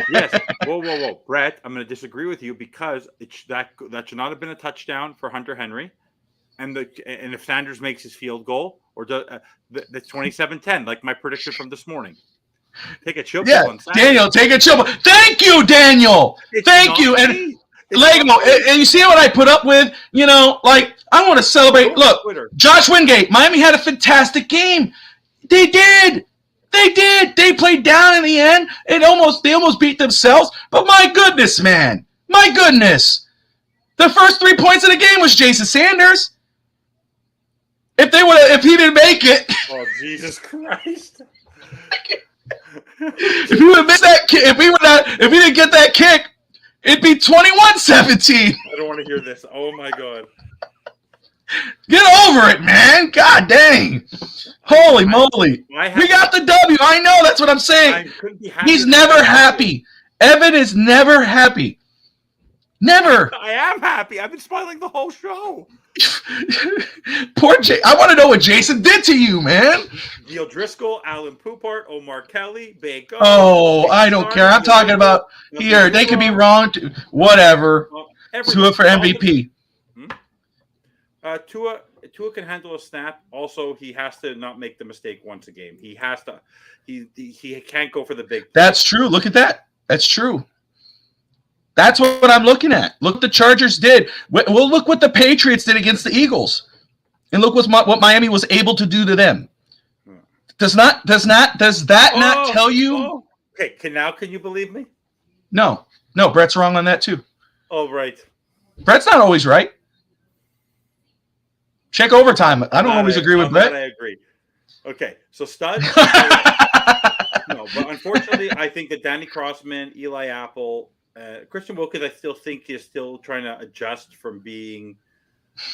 Yes. Whoa. Brett, I'm going to disagree with you because that should not have been a touchdown for Hunter Henry. And if Sanders makes his field goal, or that's 27-10, like my prediction from this morning. Take a chill pill on Sanders. Daniel, take a chill pill. Thank you, Daniel. Thank you. And Lego, and you see what I put up with? I want to celebrate. Look, Josh Wingate, Miami had a fantastic game. They did. They played down in the end. They almost beat themselves. But my goodness, man. My goodness. The first 3 points of the game was Jason Sanders. If he didn't make it. Oh, Jesus Christ. If he would miss that kick, if he didn't get that kick, it'd be 21-17. I don't want to hear this. Oh, my God. Get over it, man. God dang. Holy moly. We got the W. I know. That's what I'm saying. He's never happy. Evan is never happy. Never. I am happy. I've been spoiling the whole show. Poor Jay. I want to know what Jason did to you, man. Neil Driscoll, Alan Poupart, Omar Kelly, Big O. Oh, I don't care. I'm talking about here. They could be wrong. Whatever. Tua for MVP. Tua can handle a snap. Also, he has to not make the mistake once a game. He has to. He can't go for the big. That's true. Look at that. That's true. That's what I'm looking at. Look what the Chargers did. Well, look what the Patriots did against the Eagles, and look what Miami was able to do to them. Does that not tell you? Oh. Okay, can you believe me? No, Brett's wrong on that too. Oh, right. Brett's not always right. Check overtime. I don't always agree with Brett. I agree. Okay, so studs. No, but unfortunately, I think that Danny Crossman, Eli Apple, Christian Wilkins, I still think is still trying to adjust from being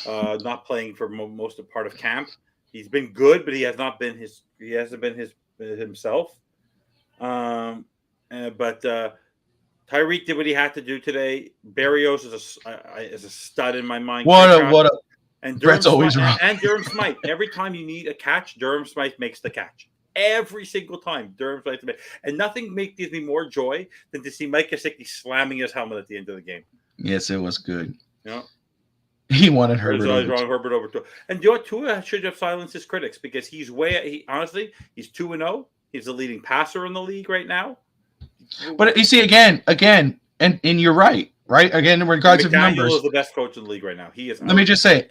not playing for most of part of camp. He's been good, but he hasn't been himself. But Tyreek did what he had to do today. Berrios is a stud in my mind. What a and Brett's always wrong. And Durham Smythe. Every time you need a catch, Durham Smythe makes the catch. every single time. Durham's right to me. And nothing gives me more joy than to see Mike Gesicki slamming his helmet at the end of the game. Yes, it was good. You know? He wanted Herbert over Tua. And you know what? Tua should have silenced his critics because honestly, he's 2-0. He's the leading passer in the league right now. But you see, again, and you're right? Again, in regards of numbers, is the best coach in the league right now. He is. Let me just say,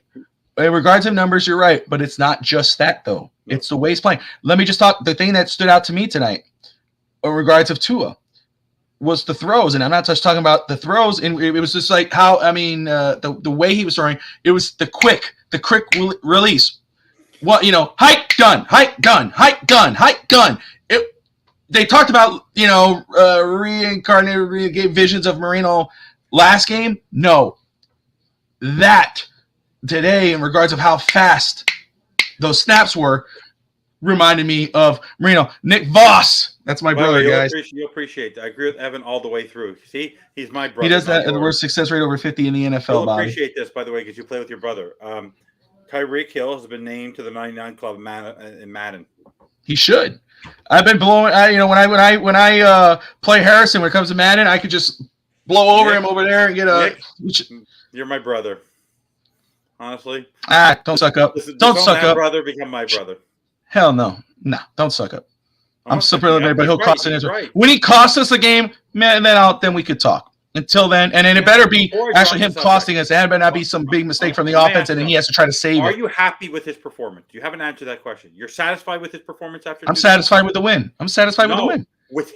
in regards of numbers, you're right, but it's not just that though. No. It's the way he's playing. Let me just talk. The thing that stood out to me tonight, in regards of Tua, was the throws, and I'm not just talking about the throws. And it was just like how the way he was throwing. It was the quick release. What hike gun, hike gun, hike gun, hike gun. They talked about reincarnated visions of Marino last game. No, that today in regards of how fast those snaps were reminded me of Marino. Nick Voss, that's my brother, guys. You'll appreciate that. I agree with Evan all the way through. See, he's my brother. He does that at the worst success rate over 50 in the NFL. You'll appreciate this, by the way, because you play with your brother. Tyreek Hill has been named to the 99 Club in Madden. He should. I've been blowing. When I play Harrison when it comes to Madden, I could just blow over him over there and get a. Nick, you're my brother. Honestly. Don't suck up. Don't suck up. Brother, become my brother. Hell no, don't suck up. I'm super limited, but he'll cost us. Right. When he costs us a game, man, then we could talk. Until then, and then it better be actually him costing us, and it better not be some big mistake from the offense, and then he has to try to save it. Are you happy with his performance? You haven't answered that question. You're satisfied with his performance after? I'm satisfied with the win. I'm satisfied with the win.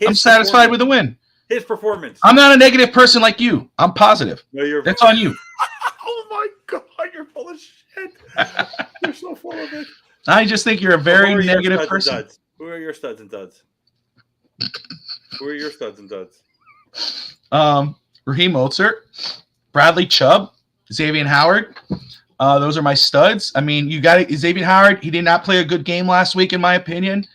I'm satisfied with the win. His performance. I'm not a negative person like you. I'm positive. No, that's on you. Oh my God, you're full of shit. You're so full of it. I just think you're a very negative person. Who are your studs and duds? Who are your studs and duds? Raheem Mostert, Bradley Chubb, Xavier Howard. Those are my studs. I mean, you got it. Xavier Howard, he did not play a good game last week, in my opinion.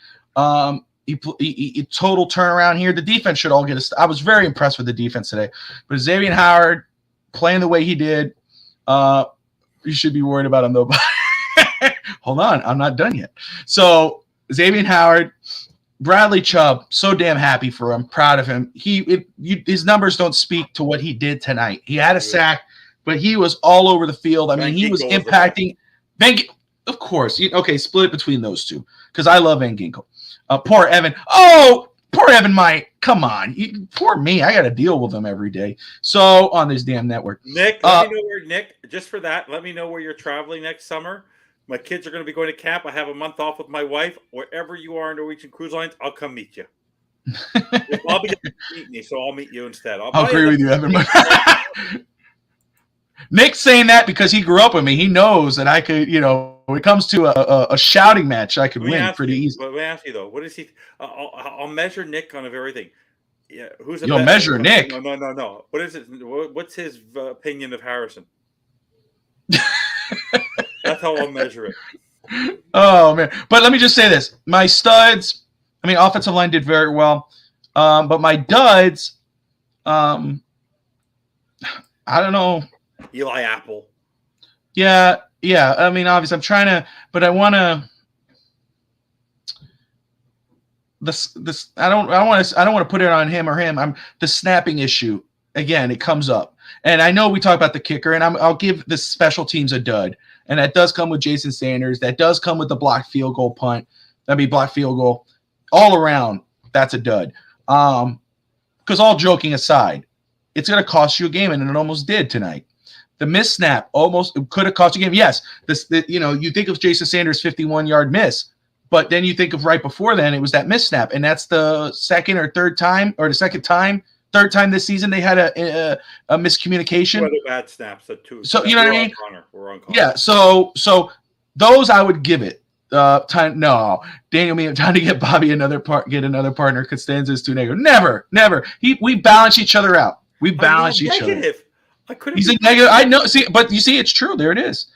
He total turnaround here. The defense should all get I was very impressed with the defense today. But Xavier Howard playing the way he did, you should be worried about him, though. Hold on. I'm not done yet. So Xavier Howard, Bradley Chubb, so damn happy for him, proud of him. His numbers don't speak to what he did tonight. He had a sack, but he was all over the field. I mean, he was impacting. Of course. Okay, split it between those two because I love Van Ginkel. Poor Evan. Oh, poor Evan Mike. Come on. Poor me. I got to deal with him every day. So on this damn network. Nick, let me know where, Nick, just for that, let me know where you're traveling next summer. My kids are going to be going to camp. I have a month off with my wife. Wherever you are in Norwegian Cruise Lines, I'll come meet you. I'll be meet me, so I'll meet you instead. I'll agree with you, Evan. Nick's saying that because he grew up with me. He knows that I could, when it comes to a shouting match, I could win pretty easy. But let me ask you, though, what is he? I'll measure Nick on everything. Yeah, who's you'll measure Nick? No. What is it? What's his opinion of Harrison? That's how I'll measure it. Oh, man. But let me just say this. My studs, offensive line did very well. But my duds, I don't know. Eli Apple. Yeah. Obviously I'm trying to, but I want to, I don't want to put it on him or him. The snapping issue. Again, it comes up. And I know we talk about the kicker, and I'll give the special teams a dud. And that does come with Jason Sanders. That does come with the blocked field goal punt. Blocked field goal. All around, that's a dud. Because all joking aside, it's going to cost you a game, and it almost did tonight. The missed snap almost could have cost you a game. Yes, you think of Jason Sanders' 51-yard miss, but then you think of right before then, it was that missed snap. And that's the third time this season they had a miscommunication. Two other bad snaps. So you know what I mean? We're on Connor. Yeah. So those I would give it. Daniel, time to get Bobby another partner. Costanza's too negative. Never. We balance each other out. We balance each other. He's a negative. I know. See, but you see, it's true. There it is.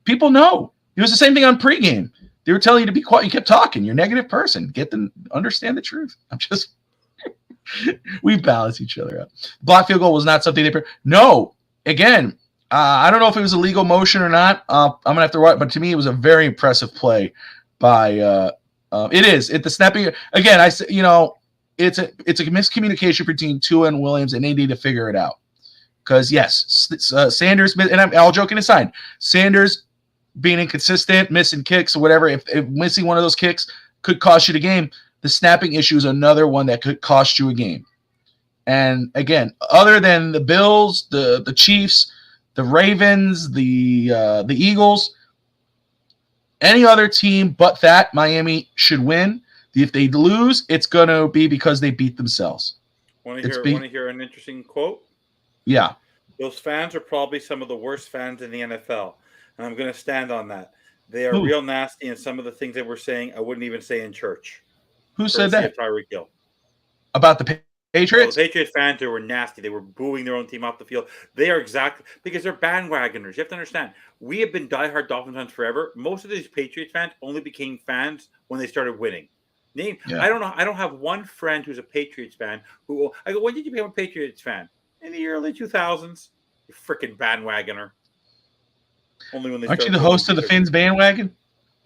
People know. It was the same thing on pregame. They were telling you to be quiet. You kept talking. You're a negative person. Get them understand the truth. We balance each other out. Block field goal was not something they. No. Again, I don't know if it was a legal motion or not. I'm gonna have to watch. But to me, it was a very impressive play by It is. The snapping again. I said, it's a miscommunication between Tua and Williams, and they need to figure it out. Because yes, Sanders, and I'm all joking aside, Sanders being inconsistent, missing kicks or whatever. If missing one of those kicks could cost you the game, the snapping issue is another one that could cost you a game. And again, other than the Bills, the Chiefs, the Ravens, the Eagles, any other team but that, Miami should win. If they lose, it's going to be because they beat themselves. Want to hear an interesting quote? Yeah. Those fans are probably some of the worst fans in the NFL. And I'm going to stand on that. They are real nasty, and some of the things that we're saying, I wouldn't even say in church. Who said that? Tyreek Hill. About the Patriots? The Patriots fans who were nasty. They were booing their own team off the field. They are exactly because they're bandwagoners. You have to understand. We have been diehard Dolphins fans forever. Most of these Patriots fans only became fans when they started winning. I don't know. I don't have one friend who's a Patriots fan who I go, when did you become a Patriots fan? In the early 2000s. You freaking bandwagoner. Only when they aren't you the host of the Fins bandwagon?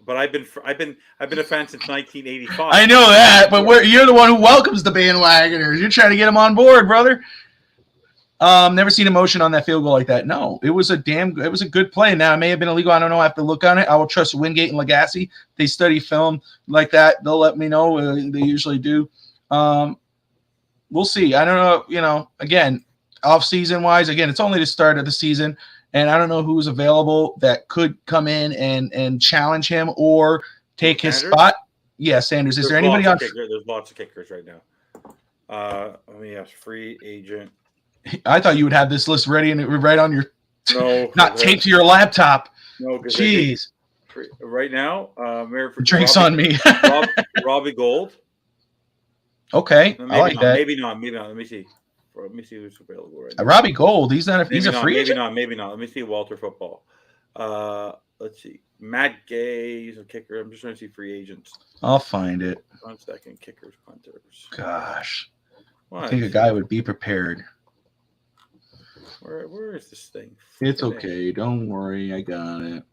But I've been a fan since 1985. I know that, but you're the one who welcomes the bandwagoners. You're trying to get them on board, brother. Never seen emotion on that field goal like that. No, it was a good play. Now it may have been illegal. I don't know. I have to look on it. I will trust Wingate and Lagasse. They study film like that. They'll let me know. They usually do. We'll see. I don't know. Again, off season wise, it's only the start of the season. And I don't know who's available that could come in and challenge him or take his spot. Yeah, Sanders. Is there anybody on? There's lots of kickers right now. Let me ask free agent. I thought you would have this list ready and right on your not taped to your laptop. No, jeez. Right now, drinks on me. Robbie Gold. Okay, I like that. Maybe not. Let me see. Let me see who's available right now. Robbie Gold. He's a free agent. Maybe not. Let me see Walter Football. Let's see. Matt Gay. He's a kicker. I'm just trying to see free agents. I'll find it. 1 second. Kickers, punters. Gosh. I think a guy would be prepared. Where is this thing? It's okay. Don't worry. I got it.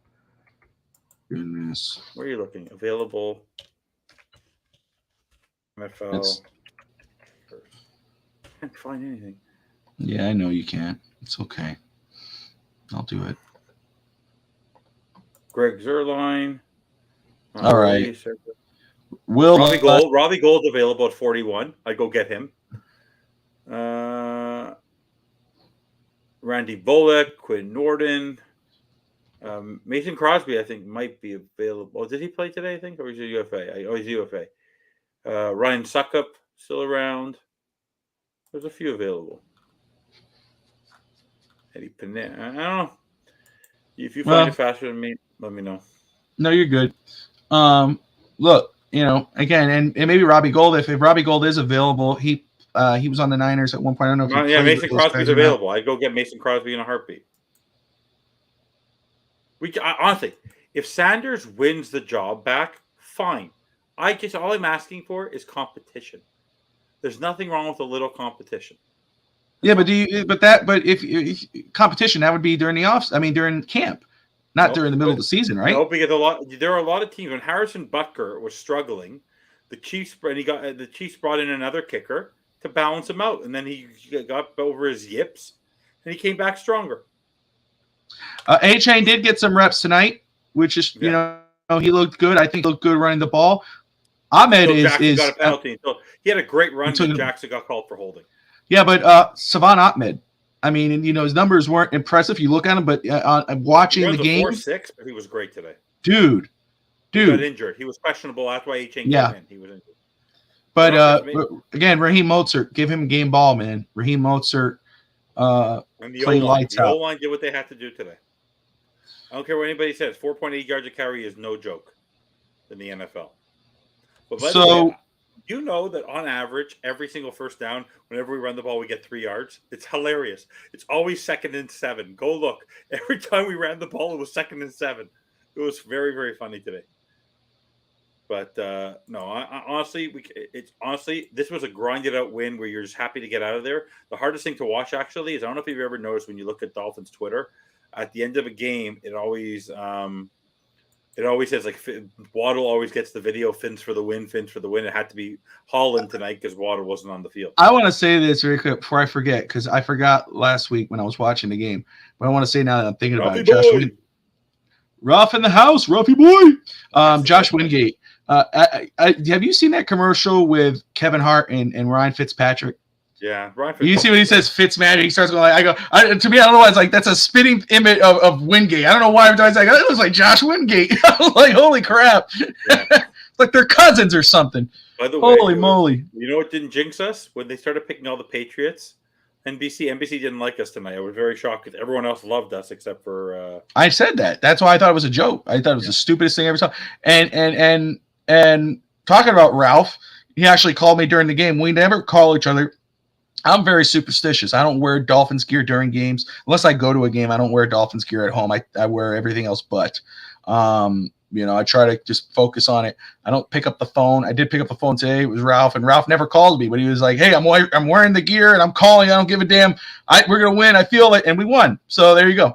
Goodness. Where are you looking? Available. NFL. Can't find anything. Yeah, I know you can't. It's okay. I'll do it. Greg Zerline. All right. Robbie Gold's available at 41. I'd go get him. Randy Bullock, Quinn Norton, Mason Crosby, I think might be available. Did he play today? I think, or is he UFA? He's UFA. Ryan Suckup still around. There's a few available. Eddie Panetta. I don't know. If you find it faster than me, let me know. No, you're good. Look, again, and maybe Robbie Gold. If Robbie Gold is available, he was on the Niners at one point. I don't know if Mason Crosby's available. I'd go get Mason Crosby in a heartbeat. Honestly, if Sanders wins the job back, fine. All I'm asking for is competition. There's nothing wrong with a little competition. Yeah, but if competition, that would be during during camp, not during the middle of the season, right? No, because there are a lot of teams. When Harrison Butker was struggling, the Chiefs brought in another kicker to balance him out, and then he got over his yips, and he came back stronger. A-Chain did get some reps tonight, which is he looked good. I think he looked good running the ball. Ahmed Jackson got a penalty. He had a great run, but Jackson got called for holding. Yeah, but Savon Ahmed, his numbers weren't impressive. You look at him, but watching the game, 4.6, but he was great today. Dude, he got injured. He was questionable. That's why A-Chain came in. He was injured. But again, Raheem Mostert, give him a game ball, man. Raheem Mostert played lights out. The O-line did what they had to do today. I don't care what anybody says. 4.8 yards a carry is no joke in the NFL. But you know that on average, every single first down, whenever we run the ball, we get 3 yards. It's hilarious. It's always 2nd and 7. Go look. Every time we ran the ball, it was 2nd and 7. It was very, very funny today. But honestly, this was a grinded out win where you're just happy to get out of there. The hardest thing to watch actually is, I don't know if you've ever noticed when you look at Dolphins Twitter, at the end of a game, it always it always says like Waddle always gets the video. Fins for the win. Fins for the win. It had to be Holland tonight because Waddle wasn't on the field. I want to say this very quick before I forget, because I forgot last week when I was watching the game. But I want to say now that I'm thinking about it, Josh Ruff in the house, Ruffy boy. Josh Wingate. Have you seen that commercial with Kevin Hart and Ryan Fitzpatrick? Yeah, Ryan You see when he says Fitzmagic, he starts going like, to me, I don't know why it's like that's a spitting image of Wingate. I don't know why every time it's like, oh, it looks like Josh Wingate. I'm like, holy crap. Yeah. Like they're cousins or something. By the way, holy moly. You know what didn't jinx us? When they started picking all the Patriots, NBC didn't like us tonight. I was very shocked because everyone else loved us except for I said that. That's why I thought it was a joke. I thought it was the stupidest thing I ever saw. And talking about Ralph, he actually called me during the game. We never call each other. I'm very superstitious. I don't wear Dolphins gear during games. Unless I go to a game, I don't wear Dolphins gear at home. I wear everything else but. I try to just focus on it. I don't pick up the phone. I did pick up the phone today. It was Ralph, and Ralph never called me, but he was like, hey, I'm wearing the gear, and I'm calling. I don't give a damn. We're going to win. I feel it, and we won. So there you go.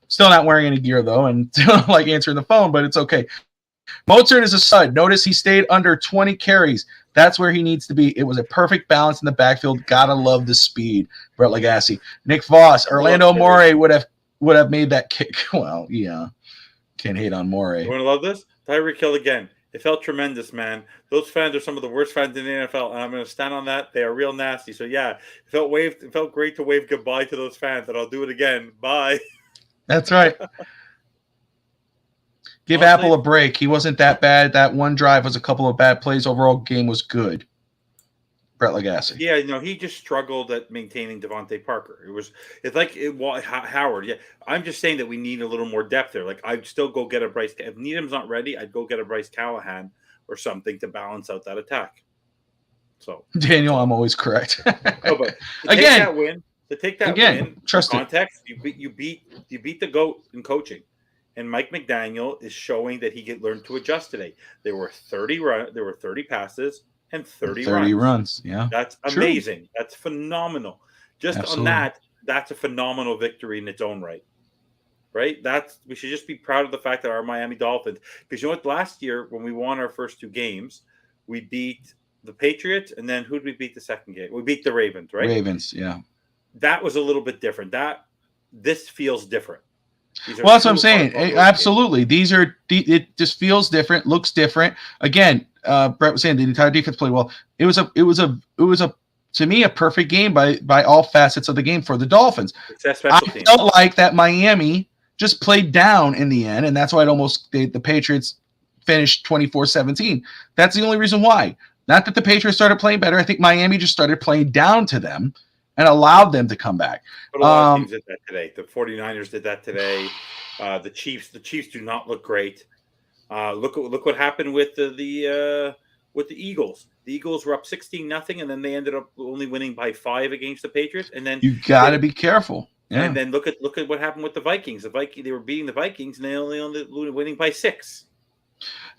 Still not wearing any gear, though, and still like answering the phone, but it's okay. Mozart is a stud. Notice he stayed under 20 carries. That's where he needs to be. It was a perfect balance in the backfield. Gotta love the speed. Brett Legassi. Nick Voss. Orlando Moore would have made that kick. Well, yeah. Can't hate on Moore. You want to love this? Tyreek Hill again. It felt tremendous, man. Those fans are some of the worst fans in the NFL, and I'm going to stand on that. They are real nasty. So, yeah, it felt great to wave goodbye to those fans, and I'll do it again. Bye. That's right. Give Apple a break. He wasn't that bad. That one drive was a couple of bad plays. Overall game was good. Brett Legassi. Yeah, he just struggled at maintaining Devontae Parker. Howard. Yeah, I'm just saying that we need a little more depth there. Like I'd still go get a Bryce. If Needham's not ready, I'd go get a Bryce Callahan or something to balance out that attack. So Daniel, I'm always correct. But to take that win, trust context, you beat the GOAT in coaching. And Mike McDaniel is showing that he learned to adjust today. There were 30 passes and 30 runs. Yeah. That's amazing. True. That's phenomenal. Just Absolutely. On that's a phenomenal victory in its own right. Right? We should just be proud of the fact that our Miami Dolphins, because you know what, last year when we won our first two games, we beat the Patriots, and then who did we beat the second game? We beat the Ravens, right? Ravens, yeah. That was a little bit different. This feels different. Well, that's what I'm saying. Absolutely. It just feels different, looks different. Again, Brett was saying the entire defense played well. It was to me a perfect game by all facets of the game for the Dolphins. I felt like that Miami just played down in the end, and that's why the Patriots finished 24-17. That's the only reason why. Not that the Patriots started playing better. I think Miami just started playing down to them and allowed them to come back. But a lot of teams did that today. The 49ers did that today. The Chiefs do not look great. Look what happened with the Eagles. The Eagles were up 16-0, and then they ended up only winning by 5 against the Patriots. And then you got to be careful. Yeah. And then look at what happened with the Vikings. They were beating the Vikings, and they only winning by 6.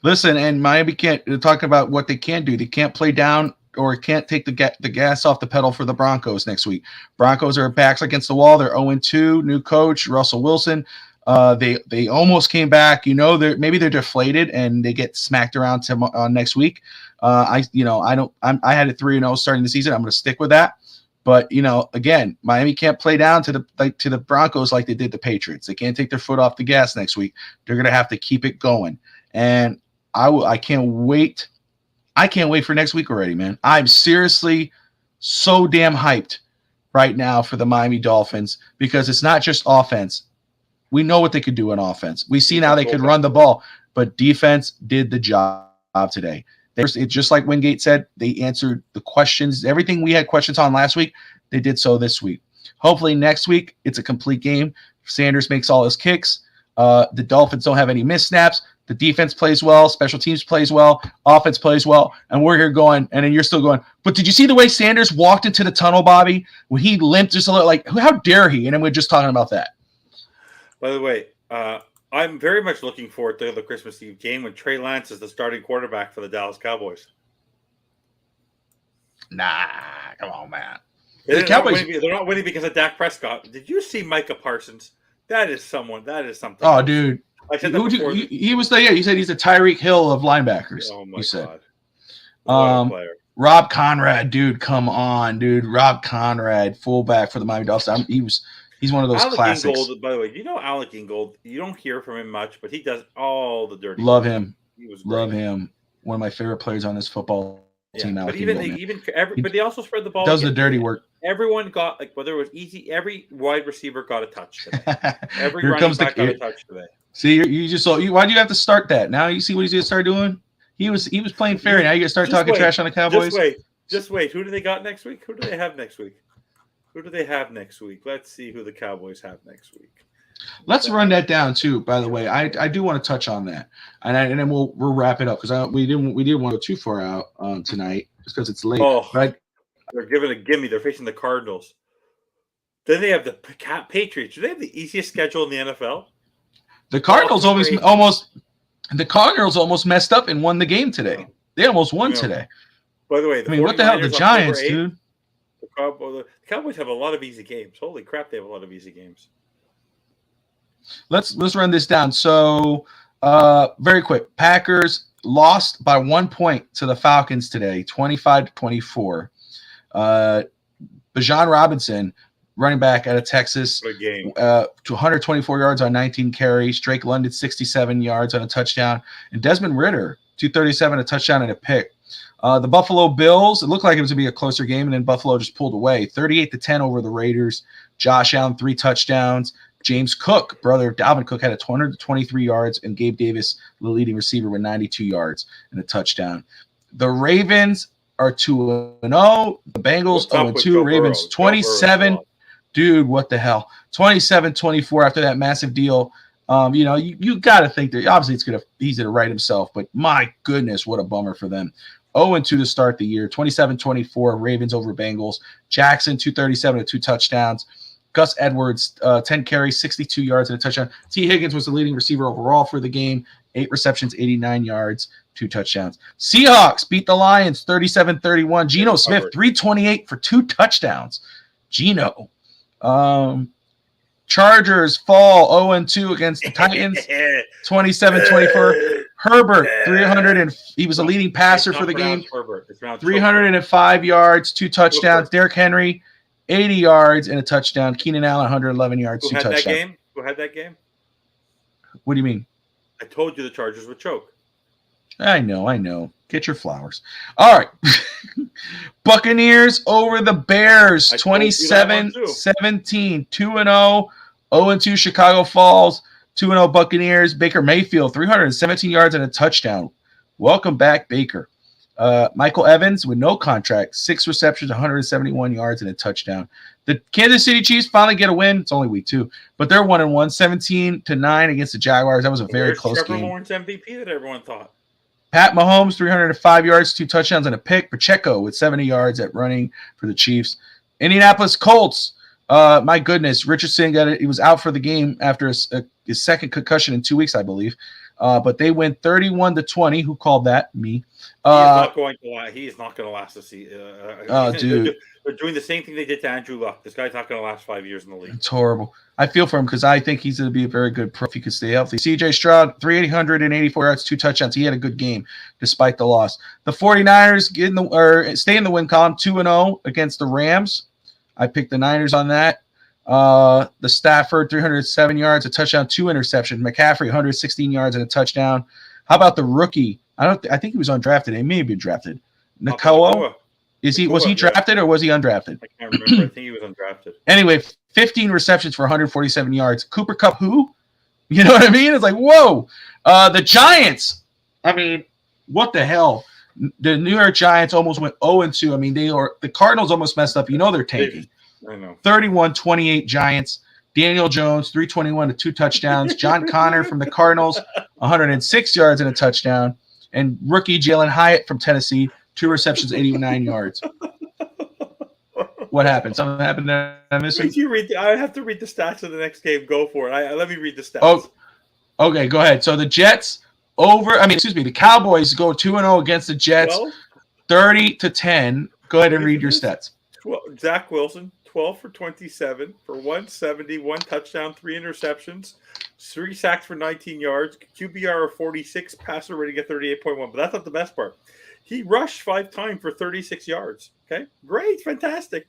Listen, and Miami can't talk about what they can't do. They can't play down or can't take the gas off the pedal for the Broncos next week. Broncos are backs against the wall. They're 0-2. New coach Russell Wilson. They almost came back. Maybe they're deflated and they get smacked around next week. I had it 3-0 starting the season. I'm going to stick with that. But again, Miami can't play down to the Broncos like they did the Patriots. They can't take their foot off the gas next week. They're going to have to keep it going. And I can't wait. I can't wait for next week already, man. I'm seriously so damn hyped right now for the Miami Dolphins because it's not just offense. We know what they could do in offense. We see now they could run the ball, but defense did the job today. It's just like Wingate said, they answered the questions. Everything we had questions on last week, they did so this week. Hopefully next week, it's a complete game. Sanders makes all his kicks. The Dolphins don't have any missed snaps. The defense plays well. Special teams plays well. Offense plays well. And we're here going, and then you're still going, but did you see the way Sanders walked into the tunnel, Bobby? When he limped just a little, like, how dare he? And then we're just talking about that. By the way, I'm very much looking forward to the Christmas Eve game when Trey Lance is the starting quarterback for the Dallas Cowboys. Nah, come on, man. They're not winning because of Dak Prescott. Did you see Micah Parsons? That is something. Oh, dude. I said that before. He was the you said he's the Tyreek Hill of linebackers. Oh my you said. God! What a player. Rob Conrad, dude, come on, dude. Rob Conrad, fullback for the Miami Dolphins. He's one of those classics. Ingold, by the way, you know Alec Ingold. You don't hear from him much, but he does all the dirty Love work. him. He was Love him. One of my favorite players on this football team. But Ingold, but he also spread the ball. Does the dirty work. Everyone got whether it was easy. Every wide receiver got a touch today. Every Here running comes back got a touch today. See, you just saw. Why do you have to start that? Now you see what he's going to start doing. He was playing fair. Now you going to start talking trash on the Cowboys. Just wait. Who do they got next week? Who do they have next week? Let's see who the Cowboys have next week. Let's run that down too. By the way, I do want to touch on that, and then we'll wrap it up because we didn't want to go too far out tonight just because it's late. Oh, they're giving a gimme. They're facing the Cardinals. Then they have the Patriots. Do they have the easiest schedule in the NFL? The Cardinals The Cardinals almost messed up and won the game today. They almost won today. By the way, what the hell? The Giants, dude. The Cowboys have a lot of easy games. Holy crap, they have a lot of easy games. Let's run this down. So, very quick. Packers lost by 1 point to the Falcons today, 25-24. Bijan Robinson, running back out of Texas, to 124 yards on 19 carries. Drake London, 67 yards on a touchdown. And Desmond Ridder, 237, a touchdown and a pick. The Buffalo Bills, it looked like it was going to be a closer game, and then Buffalo just pulled away. 38-10 over the Raiders. Josh Allen, 3 touchdowns. James Cook, brother of Dalvin Cook, had 123 yards, and Gabe Davis, the leading receiver, with 92 yards and a touchdown. The Ravens are 2-0. The Bengals 0-2. Ravens 27. Dude, what the hell? 27-24 after that massive deal. You got to think that obviously he's going to right himself, but my goodness, what a bummer for them. 0-2 to start the year. 27-24 Ravens over Bengals. Jackson 237 and 2 touchdowns. Gus Edwards 10 carries, 62 yards and a touchdown. T. Higgins was the leading receiver overall for the game. 8 receptions, 89 yards, 2 touchdowns. Seahawks beat the Lions 37-31. Geno Smith 328 for 2 touchdowns. Geno. Chargers fall 0-2 against the Titans, 27-24. Herbert, 300 and he was a leading passer for the game. 305 yards, 2 touchdowns. Derrick Henry, 80 yards and a touchdown. Keenan Allen, 111 yards, 2 touchdowns. Who had that game? What do you mean? I told you the Chargers would choke. I know. Get your flowers. All right. Buccaneers over the Bears, 27-17, 2-0, 0-2 Chicago Falls, 2-0 Buccaneers. Baker Mayfield, 317 yards and a touchdown. Welcome back, Baker. Michael Evans with no contract, 6 receptions, 171 yards and a touchdown. The Kansas City Chiefs finally get a win. It's only week 2, but they're 1-1, 17-9 against the Jaguars. That was a very close game. Trevor Lawrence MVP that everyone thought. Pat Mahomes, 305 yards, 2 touchdowns and a pick. Pacheco with 70 yards at running for the Chiefs. Indianapolis Colts. My goodness, Richardson he was out for the game after his second concussion in 2 weeks, I believe. But they win 31-20. Who called that? Me. He is not going to last the season. Dude. They're doing the same thing they did to Andrew Luck. This guy's not going to last 5 years in the league. It's horrible. I feel for him because I think he's going to be a very good pro if he could stay healthy. C.J. Stroud, 384 yards, 2 touchdowns. He had a good game despite the loss. The 49ers stay in the win column, 2-0 against the Rams. I picked the Niners on that. The Stafford, 307 yards, a touchdown, 2 interceptions. McCaffrey, 116 yards and a touchdown. How about the rookie? I think he was undrafted. He may have been drafted. Nakoa. Was he drafted or was he undrafted? I can't remember. I think he was undrafted. Anyway, 15 receptions for 147 yards. Cooper Kupp, who? You know what I mean? It's like, whoa. The Giants. I mean, what the hell? The New York Giants almost went 0-2. I mean, the Cardinals almost messed up. You know they're tanking. I know. 31-28 Giants. Daniel Jones, 321 to 2 touchdowns. John Connor from the Cardinals, 106 yards and a touchdown. And rookie Jalen Hyatt from Tennessee, 2 receptions, 89 yards. What happened? Something happened there? I missed it? I have to read the stats of the next game. Go for it. Let me read the stats. Oh, okay. Go ahead. So the the Cowboys go 2-0 against the Jets, 30-10. Go ahead and read your stats. Zach Wilson, 12 for 27 for 170, 1 touchdown, 3 interceptions. 3 sacks for 19 yards, QBR of 46, passer rating at 38.1. But that's not the best part. He rushed 5 times for 36 yards. Okay, great, fantastic.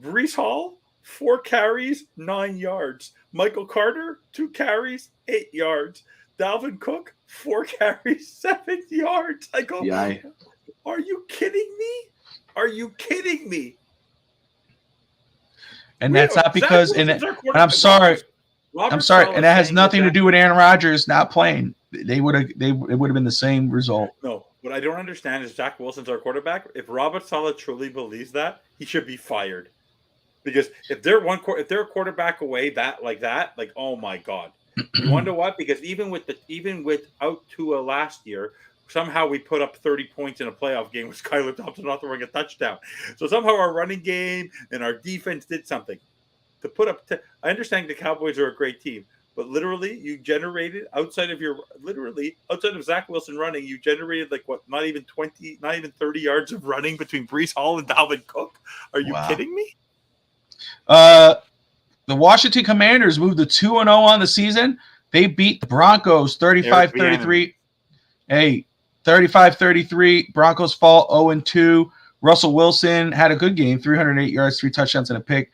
Brees Hall, 4 carries, 9 yards. Michael Carter, 2 carries, 8 yards. Dalvin Cook, 4 carries, 7 yards. I go, Yeah. are you kidding me? Are you kidding me? And that's not because, and I'm sorry, Robert I'm sorry, Saleh and that has saying that nothing to do with Aaron Rodgers not playing. It would have been the same result. No, what I don't understand is Zach Wilson's our quarterback. If Robert Saleh truly believes that, he should be fired. Because if they're a quarterback away like oh my god, you wonder what? Because even without Tua last year, somehow we put up 30 points in a playoff game with Skylar Thompson not throwing a touchdown. So somehow our running game and our defense did something to put up. I understand the Cowboys are a great team, but literally you generated outside of Zach Wilson running, you generated not even 30 yards of running between Brees Hall and Dalvin Cook. Are you kidding me? The Washington Commanders moved to 2-0 on the season. They beat the Broncos 35-33. Hey, 35-33. Broncos fall 0-2. Russell Wilson had a good game, 308 yards, 3 touchdowns, and a pick.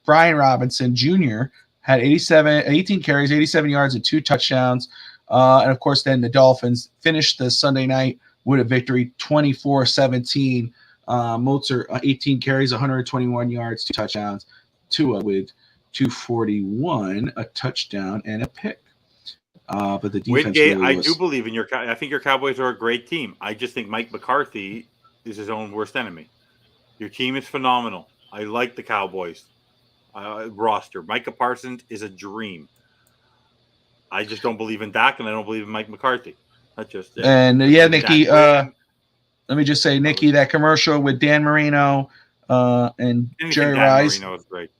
Brian Robinson Jr. had 18 carries, 87 yards, and 2 touchdowns. And, of course, then the Dolphins finished the Sunday night with a victory, 24-17. Mozart, 18 carries, 121 yards, 2 touchdowns. Tua with 241, a touchdown, and a pick. But the defense I do believe in I think your Cowboys are a great team. I just think Mike McCarthy is his own worst enemy. Your team is phenomenal. I like the Cowboys roster. Micah Parsons is a dream. I just don't believe in Dak, and I don't believe in Mike McCarthy. That's just it. And Nikki, let me just say, Nikki, that commercial with Dan Marino and Jerry Rice. Marino was great.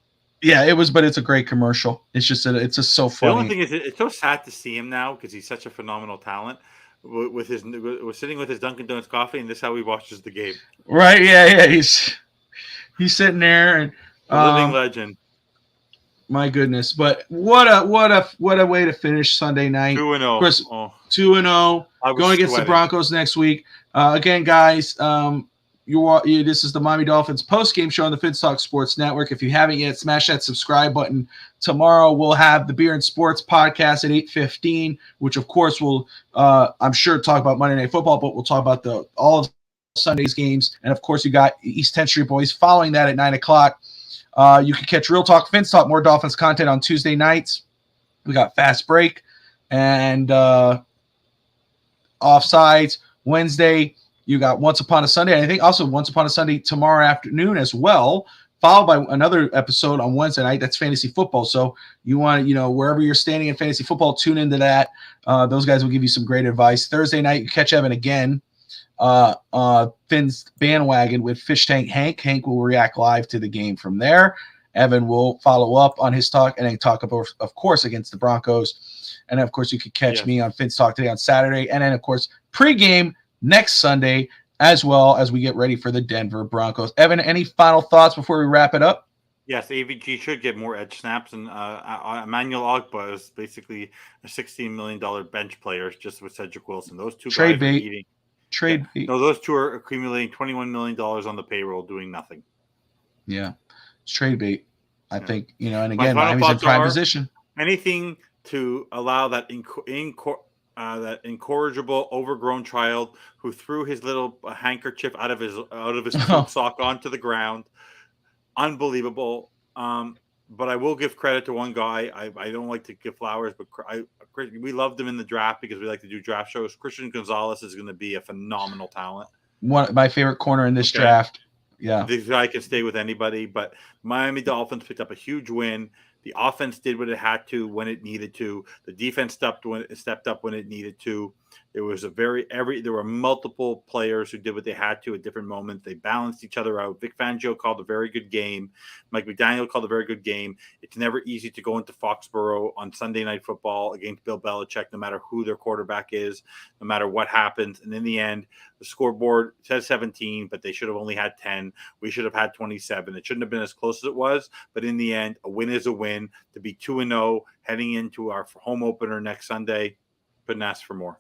Yeah, it was, but it's a great commercial. It's just so funny. The only thing is, it's so sad to see him now because he's such a phenomenal talent. We're sitting with his Dunkin' Donuts coffee, and this is how he watches the game. Right? Yeah. He's sitting there and living legend. My goodness! But what a way to finish Sunday night. 2-0. Of course, 2-0. Going against the Broncos next week. Again, guys. This is the Miami Dolphins post-game show on the FinStanza Sports Network. If you haven't yet, smash that subscribe button. Tomorrow we'll have the Beer and Sports podcast at 8:15, which of course will, I'm sure, talk about Monday Night Football, but we'll talk about all of Sunday's games. And of course, you got East 10th Street Boys following that at 9 o'clock. You can catch Real Talk FinStanza, more Dolphins content on Tuesday nights. We got Fast Break and Offsides Wednesday. You got Once Upon a Sunday, and I think also Once Upon a Sunday tomorrow afternoon as well, followed by another episode on Wednesday night. That's fantasy football. So you want to, wherever you're standing in fantasy football, tune into that. Those guys will give you some great advice. Thursday night, you catch Evan again. Finn's bandwagon with Fish Tank Hank. Hank will react live to the game from there. Evan will follow up on his talk and then talk about, of course, against the Broncos. And of course, you could catch me on Finn's Talk today on Saturday. And then, of course, pregame next Sunday, as well as we get ready for the Denver Broncos. Evan, any final thoughts before we wrap it up? Yes, AVG should get more edge snaps, and Emmanuel Ogbah is basically a $16 million bench player just with Cedric Wilson. Those two trade guys bait. are eating. Trade bait. No, those two are accumulating $21 million on the payroll, doing nothing. Yeah, it's trade bait. I think, and again, Miami's in prime position. Anything to allow that that incorrigible, overgrown child who threw his little handkerchief out of his poop sock onto the ground. Unbelievable. But I will give credit to one guy. I don't like to give flowers, but we loved him in the draft because we like to do draft shows. Christian Gonzalez is going to be a phenomenal talent. One of my favorite corner in this draft. Yeah. This guy can stay with anybody, but Miami Dolphins picked up a huge win. The offense did what it had to when it needed to. The defense stepped up when it needed to. There was there were multiple players who did what they had to at different moments. They balanced each other out. Vic Fangio called a very good game. Mike McDaniel called a very good game. It's never easy to go into Foxborough on Sunday Night Football against Bill Belichick, no matter who their quarterback is, no matter what happens. And in the end, the scoreboard says 17, but they should have only had 10. We should have had 27. It shouldn't have been as close as it was, but in the end, a win is a win. win, to be 2-0 heading into our home opener next Sunday. Couldn't ask for more.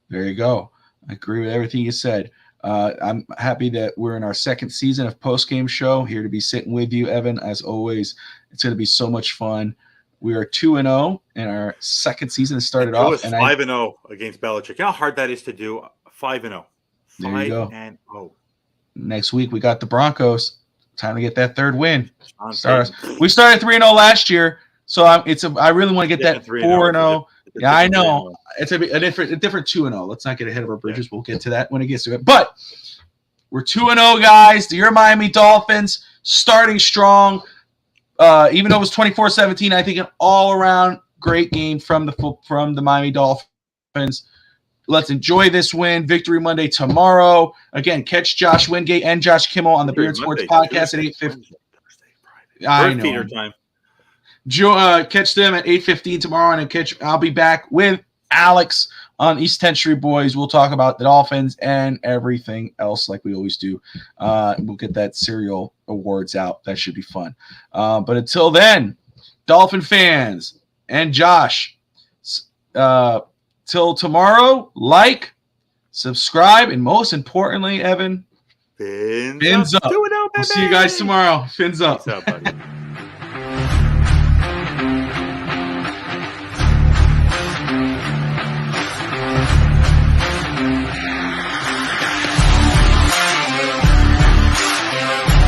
There you go. I agree with everything you said. I'm happy that we're in our second season of Post Game Show. Here to be sitting with you, Evan. As always, it's going to be so much fun. We are 2-0 in our second season. It started off, and 5-0 against Belichick. You know how hard that is to do? 5-0. There you go. 5-0. Next week we got the Broncos. Time to get that third win. We started 3-0 last year, so I really want to get that 4-0. Yeah, I know. It's a different 2-0. Let's not get ahead of our bridges. We'll get to that when it gets to it. But we're 2-0, guys. Your Miami Dolphins starting strong. Even though it was 24-17, I think an all-around great game from the Miami Dolphins. Let's enjoy this win. Victory Monday tomorrow. Again, catch Josh Wingate and Josh Kimmel on the Beard Sports Podcast at 8:50. I know. Time. Catch them at 8:15 tomorrow, and I'll be back with Alex on East 10th Street Boys. We'll talk about the Dolphins and everything else like we always do. We'll get that serial awards out. That should be fun. But until then, Dolphin fans and Josh, till tomorrow, subscribe, and most importantly, Evan, fins up. We'll see you guys tomorrow. Fins up. Peace out, buddy.